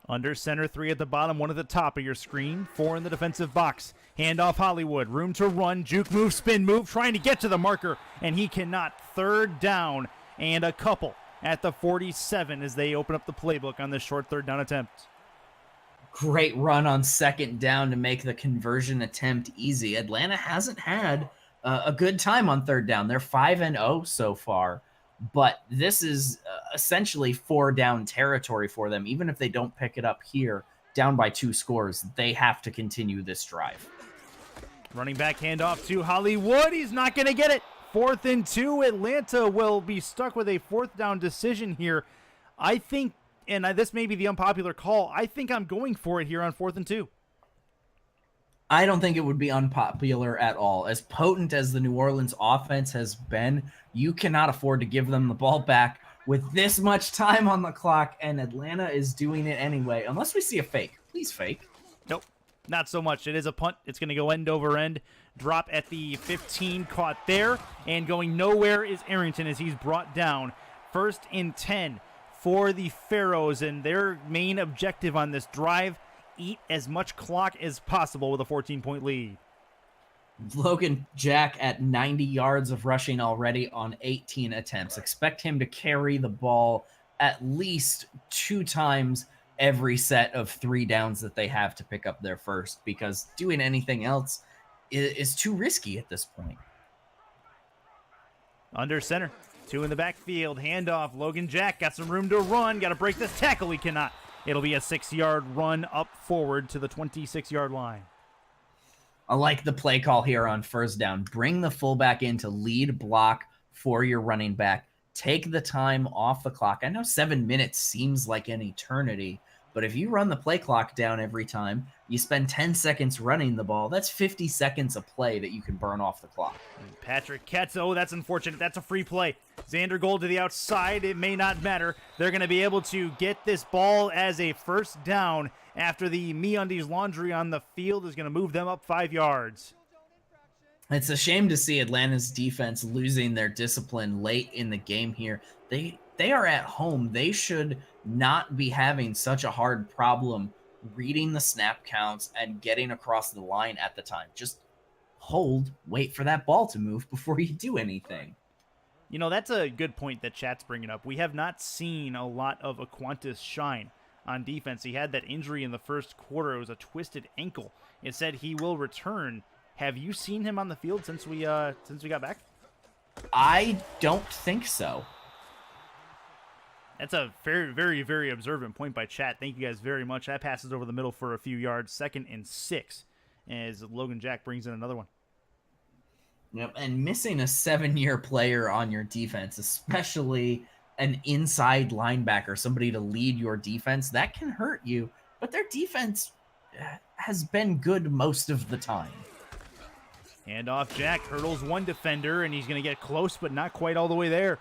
Under center, 3 at the bottom, 1 at the top of your screen, 4 in the defensive box. Handoff Hollywood, room to run, juke move, spin move, trying to get to the marker, and he cannot. 3rd down and a couple at the 47 as they open up the playbook on this short 3rd down attempt. Great run on 2nd down to make the conversion attempt easy. Atlanta hasn't had a good time on 3rd down. They're 5-0 so far, but this is essentially 4-down territory for them. Even if they don't pick it up here, down by 2 scores, they have to continue this drive. Running back handoff to Hollywood. He's not going to get it. 4th and 2. Atlanta will be stuck with a 4th down decision here. I think, and this may be the unpopular call, I think I'm going for it here on 4th and 2. I don't think it would be unpopular at all. As potent as the New Orleans offense has been, you cannot afford to give them the ball back with this much time on the clock, and Atlanta is doing it anyway. Unless we see a fake. Please fake. Nope, not so much. It is a punt. It's going to go end over end. Drop at the 15, caught there, and going nowhere is Arrington as he's brought down. 1st and 10 for the Pharaohs, and their main objective on this drive, eat as much clock as possible with a 14-point lead. Logan Jack at 90 yards of rushing already on 18 attempts. Expect him to carry the ball at least 2 times every set of 3 downs that they have to pick up their first, because doing anything else is too risky at this point. Under center, 2 in the backfield, handoff. Logan Jack got some room to run. Got to break this tackle. He cannot. It'll be a 6-yard run up forward to the 26-yard line. I like the play call here on 1st down. Bring the fullback in to lead block for your running back. Take the time off the clock. I know 7 minutes seems like an eternity, but if you run the play clock down every time, you spend 10 seconds running the ball, that's 50 seconds of play that you can burn off the clock. And Patrick Ketz, oh, that's unfortunate. That's a free play. Xander Gold to the outside. It may not matter. They're going to be able to get this ball as a 1st down after the MeUndies laundry on the field is going to move them up 5 yards. It's a shame to see Atlanta's defense losing their discipline late in the game here. They are at home. They should not be having such a hard problem reading the snap counts and getting across the line at the time. Just hold, wait for that ball to move before you do anything. You know, that's a good point that chat's bringing up. We have not seen a lot of Aquantis shine on defense. He had that injury in the 1st quarter. It was a twisted ankle. It said he will return. Have you seen him on the field since we got back? I don't think so. That's a very, very, very observant point by chat. Thank you guys very much. That passes over the middle for a few yards. 2nd and 6 as Logan Jack brings in another one. Yep, and missing a 7-year player on your defense, especially an inside linebacker, somebody to lead your defense, that can hurt you. But their defense has been good most of the time. Handoff, Jack hurdles one defender, and he's going to get close, but not quite all the way there.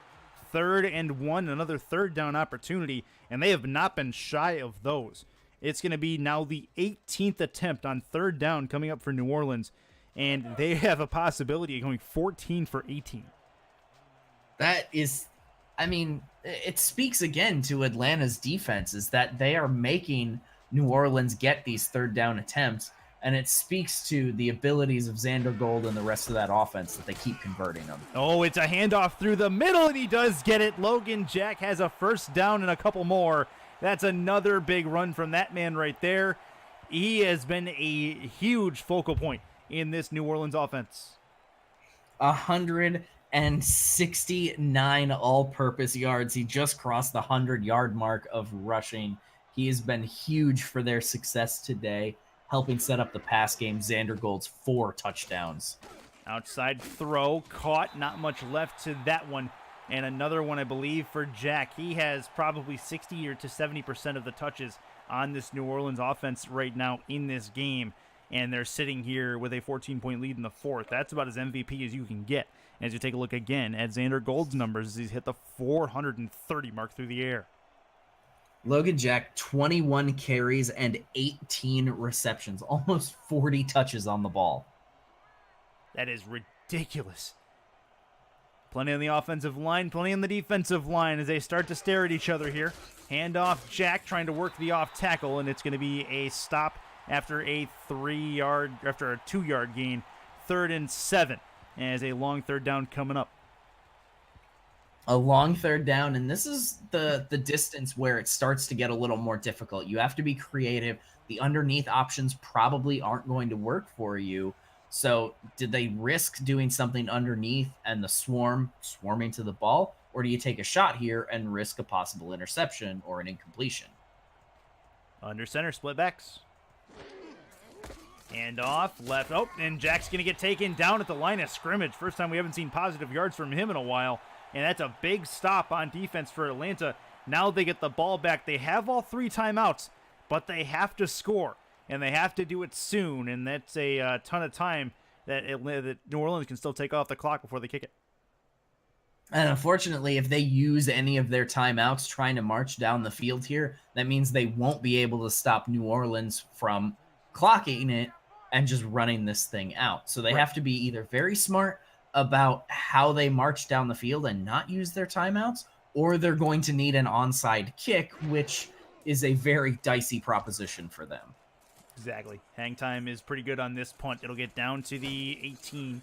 3rd and 1, another 3rd down opportunity, and they have not been shy of those. It's going to be now the 18th attempt on 3rd down coming up for New Orleans, and they have a possibility of going 14 for 18. That is, I mean, it speaks again to Atlanta's defense, is that they are making New Orleans get these 3rd down attempts, and it speaks to the abilities of Xander Gold and the rest of that offense that they keep converting them. Oh, it's a handoff through the middle, and he does get it. Logan Jack has a 1st down and a couple more. That's another big run from that man right there. He has been a huge focal point in this New Orleans offense. 169 all-purpose yards. He just crossed the 100-yard mark of rushing. He has been huge for their success today, helping set up the pass game. Xander Gold's 4 touchdowns. Outside throw, caught, not much left to that one. And another one, I believe, for Jack. He has probably 60 or to 70% of the touches on this New Orleans offense right now in this game. And they're sitting here with a 14-point lead in the 4th. That's about as MVP as you can get. As you take a look again at Xander Gold's numbers, he's hit the 430 mark through the air. Logan Jack, 21 carries and 18 receptions, almost 40 touches on the ball. That is ridiculous. Plenty on the offensive line, plenty on the defensive line as they start to stare at each other here. Handoff, Jack trying to work the off tackle, and it's going to be a stop after a 2-yard gain. 3rd and 7 as a long 3rd down coming up. A long 3rd down, and this is the distance where it starts to get a little more difficult. You have to be creative. The underneath options probably aren't going to work for you. So did they risk doing something underneath and the swarming to the ball? Or do you take a shot here and risk a possible interception or an incompletion? Under center, split backs. Hand off, left. Oh, and Jack's going to get taken down at the line of scrimmage. First time we haven't seen positive yards from him in a while. And that's a big stop on defense for Atlanta. Now they get the ball back. They have all 3 timeouts, but they have to score. and they have to do it soon, and that's a ton of time that New Orleans can still take off the clock before they kick it. And unfortunately, if they use any of their timeouts trying to march down the field here, that means they won't be able to stop New Orleans from clocking it and just running this thing out. So they have to be either very smart about how they march down the field and not use their timeouts, or they're going to need an onside kick, which is a very dicey proposition for them. Exactly. Hang time is pretty good on this punt. It'll get down to the 18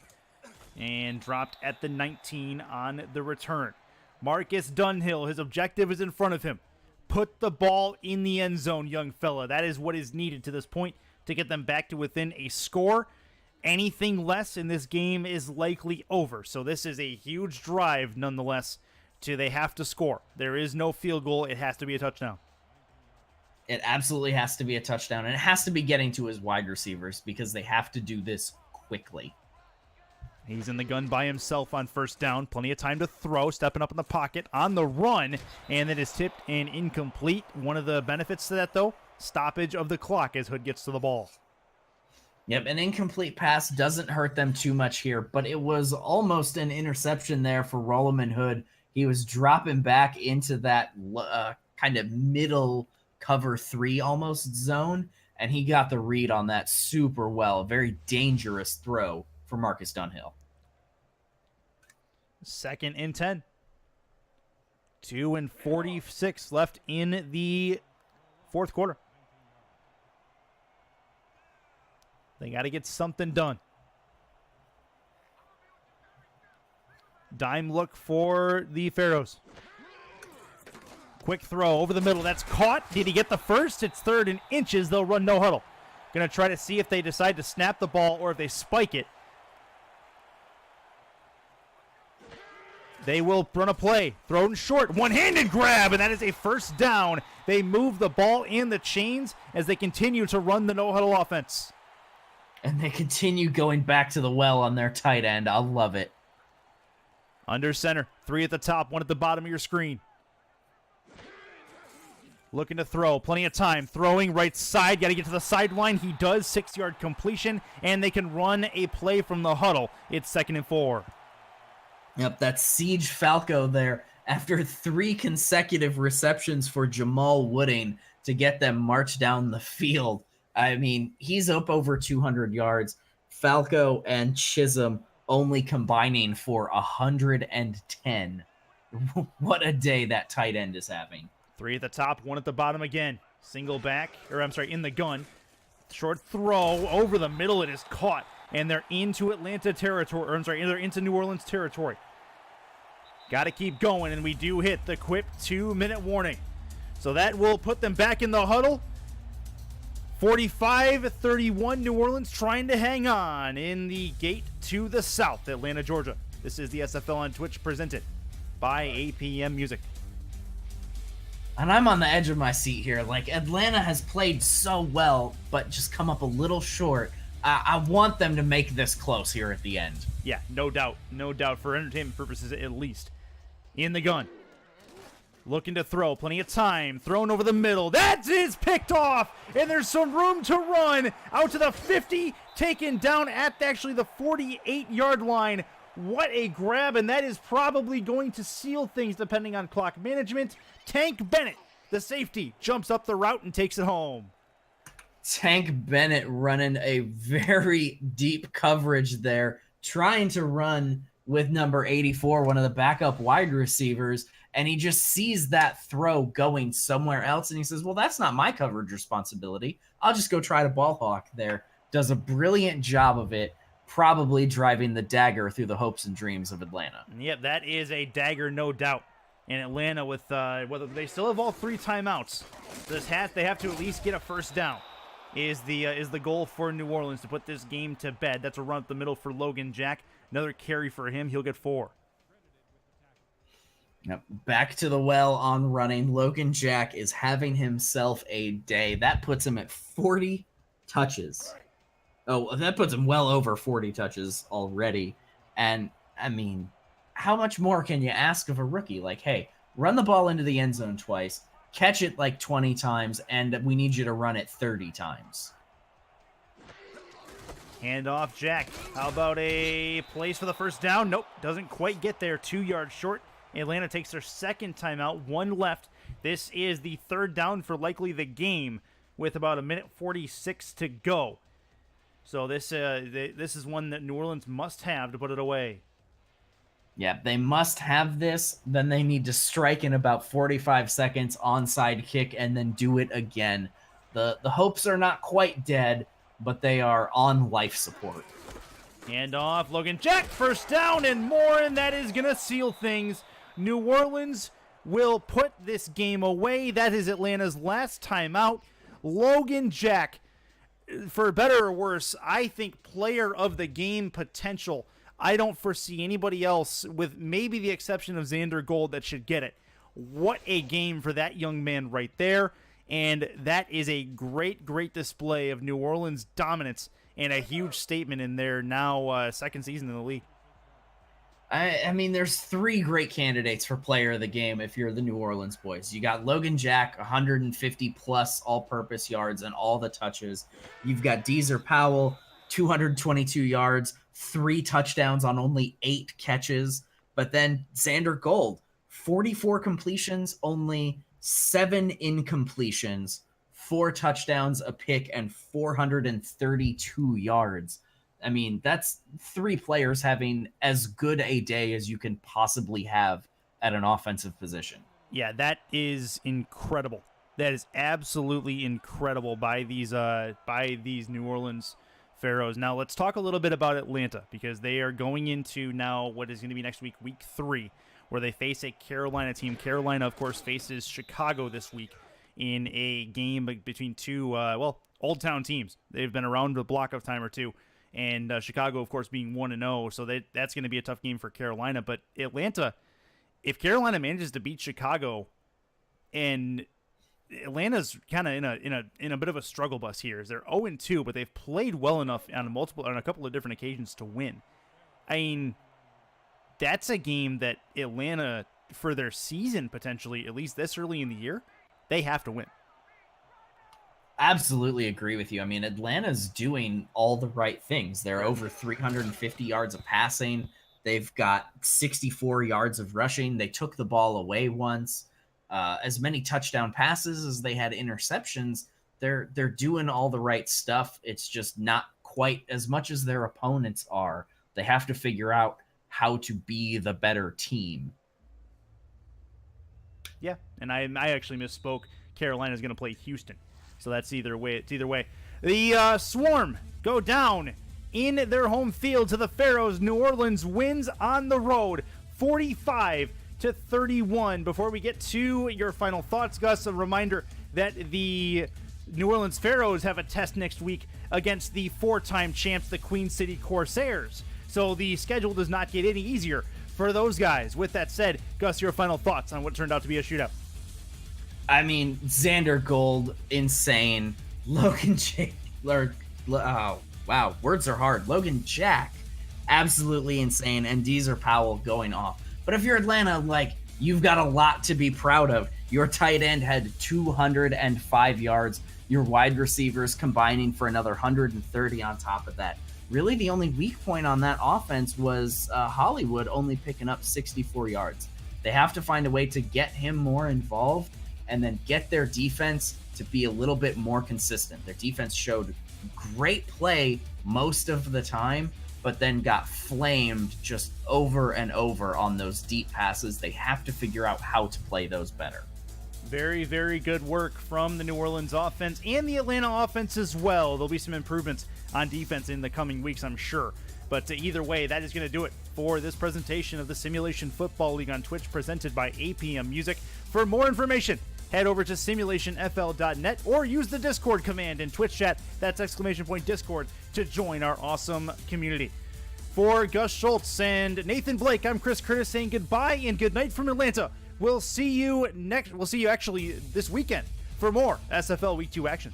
and dropped at the 19 on the return. Marcus Dunhill, his objective is in front of him. Put the ball in the end zone, young fella. That is what is needed to this point to get them back to within a score. Anything less in this game is likely over. So this is a huge drive nonetheless. They have to score. There is no field goal. It has to be a touchdown. It absolutely has to be a touchdown, and it has to be getting to his wide receivers because they have to do this quickly. He's in the gun by himself on first down. Plenty of time to throw, stepping up in the pocket on the run, and it is tipped and incomplete. One of the benefits to that, though, stoppage of the clock as Hood gets to the ball. Yep, an incomplete pass doesn't hurt them too much here, but it was almost an interception there for Rollerman Hood. He was dropping back into that kind of middle cover 3 almost zone, and he got the read on that super well. A very dangerous throw for Marcus Dunhill. 2nd and 10. 2:46 left in the fourth quarter. They got to get something done. Dime look for the Pharaohs. Quick throw over the middle. That's caught. Did he get the first? It's 3rd and inches. They'll run no huddle. Going to try to see if they decide to snap the ball or if they spike it. They will run a play. Thrown short. One-handed grab, and that is a first down. They move the ball in the chains as they continue to run the no-huddle offense. And they continue going back to the well on their tight end. I love it. Under center. 3 at the top, 1 at the bottom of your screen. Looking to throw. Plenty of time. Throwing right side. Got to get to the sideline. He does. 6-yard completion, and they can run a play from the huddle. It's 2nd and 4. Yep, that's Siege Falco there after 3 consecutive receptions for Jamal Wooding to get them marched down the field. I mean, he's up over 200 yards. Falco and Chisholm only combining for 110. What a day that tight end is having. 3 at the top, 1 at the bottom again. Single back, in the gun. Short throw over the middle. It is caught. And they're into Atlanta territory, they're into New Orleans territory. Got to keep going, and we do hit the quick 2-minute warning. So that will put them back in the huddle. 45-31, New Orleans trying to hang on in the gate to the south, Atlanta, Georgia. This is the SFL on Twitch presented by APM Music. And I'm on the edge of my seat here. Like, Atlanta has played so well, but just come up a little short. I want them to make this close here at the end. Yeah, no doubt. No doubt, for entertainment purposes at least. In the gun. Looking to throw. Plenty of time. Thrown over the middle. That is picked off. And there's some room to run. Out to the 50. Taken down at actually the 48-yard line. What a grab. And that is probably going to seal things depending on clock management. Tank Bennett, the safety, jumps up the route and takes it home. Tank Bennett running a very deep coverage there, trying to run with number 84, one of the backup wide receivers, and he just sees that throw going somewhere else, and he says, well, that's not my coverage responsibility. I'll just go try to ball hawk there. Does a brilliant job of it, probably driving the dagger through the hopes and dreams of Atlanta. Yeah, that is a dagger, no doubt. And Atlanta, with whether they still have all 3 timeouts, they have to at least get a first down. Is the goal for New Orleans to put this game to bed. That's a run up the middle for Logan Jack. Another carry for him. He'll get 4. Yep. Back to the well on running. Logan Jack is having himself a day. That puts him at 40 touches. Oh, that puts him well over 40 touches already. And, I mean, how much more can you ask of a rookie? Like, hey, run the ball into the end zone twice. Catch it like 20 times, and we need you to run it 30 times. Handoff, Jack. How about a place for the first down? Nope, doesn't quite get there. 2 yards short. Atlanta takes their second timeout, 1 left. This is the third down for likely the game with about 1:46 to go. So this is one that New Orleans must have to put it away. Yeah, they must have this. Then they need to strike in about 45 seconds, onside kick, and then do it again. The hopes are not quite dead, but they are on life support. Hand off, Logan Jack, first down and more, and that is going to seal things. New Orleans will put this game away. That is Atlanta's last timeout. Logan Jack, for better or worse, I think player of the game potential. I don't foresee anybody else, with maybe the exception of Xander Gold, that should get it. What a game for that young man right there. And that is a great, great display of New Orleans dominance and a huge statement in their now second season in the league. I mean, there's 3 great candidates for player of the game if you're the New Orleans boys. You got Logan Jack, 150-plus all-purpose yards and all the touches. You've got Deezer Powell, 222 yards, 3 touchdowns on only 8 catches. But then Xander Gold, 44 completions, only 7 incompletions, 4 touchdowns, a pick, and 432 yards. I mean, that's 3 players having as good a day as you can possibly have at an offensive position. Yeah, that is incredible. That is absolutely incredible by these New Orleans Pharaohs. Now, let's talk a little bit about Atlanta, because they are going into now what is going to be next week, week 3, where they face a Carolina team. Carolina, of course, faces Chicago this week in a game between 2, Old Town teams. They've been around a block of time or two. And Chicago, of course, being 1-0, so that's going to be a tough game for Carolina. But Atlanta, if Carolina manages to beat Chicago, and Atlanta's kind of in a bit of a struggle bus here, as they're 0-2, but they've played well enough on a couple of different occasions to win. I mean, that's a game that Atlanta, for their season potentially, at least this early in the year, they have to win. Absolutely agree with you. I mean, Atlanta's doing all the right things. They're over 350 yards of passing. They've got 64 yards of rushing. They took the ball away once. As many touchdown passes as they had interceptions. They're doing all the right stuff. It's just not quite as much as their opponents are. They have to figure out how to be the better team. Yeah, and I actually misspoke. Carolina's going to play Houston. So that's either way. It's either way. The Swarm go down in their home field to the Pharaohs. New Orleans wins on the road, 45-31. Before we get to your final thoughts, Gus, a reminder that the New Orleans Pharaohs have a test next week against the 4-time champs, the Queen City Corsairs. So the schedule does not get any easier for those guys. With that said, Gus, your final thoughts on what turned out to be a shootout. I mean, Xander Gold, insane. Logan Jack, oh, wow, words are hard. Logan Jack, absolutely insane. And Deezer Powell going off. But if you're Atlanta, you've got a lot to be proud of. Your tight end had 205 yards. Your wide receivers combining for another 130 on top of that. Really, the only weak point on that offense was Hollywood only picking up 64 yards. They have to find a way to get him more involved and then get their defense to be a little bit more consistent. Their defense showed great play most of the time, but then got flamed just over and over on those deep passes. They have to figure out how to play those better. Very, very good work from the New Orleans offense and the Atlanta offense as well. There'll be some improvements on defense in the coming weeks, I'm sure. But either way, that is going to do it for this presentation of the Simulation Football League on Twitch, presented by APM Music. For more information, head over to simulationfl.net or use the Discord command in Twitch chat. That's !Discord to join our awesome community. For Gus Schultz and Nathan Blake, I'm Chris Curtis saying goodbye and good night from Atlanta. We'll see you actually this weekend for more SFL Week 2 action.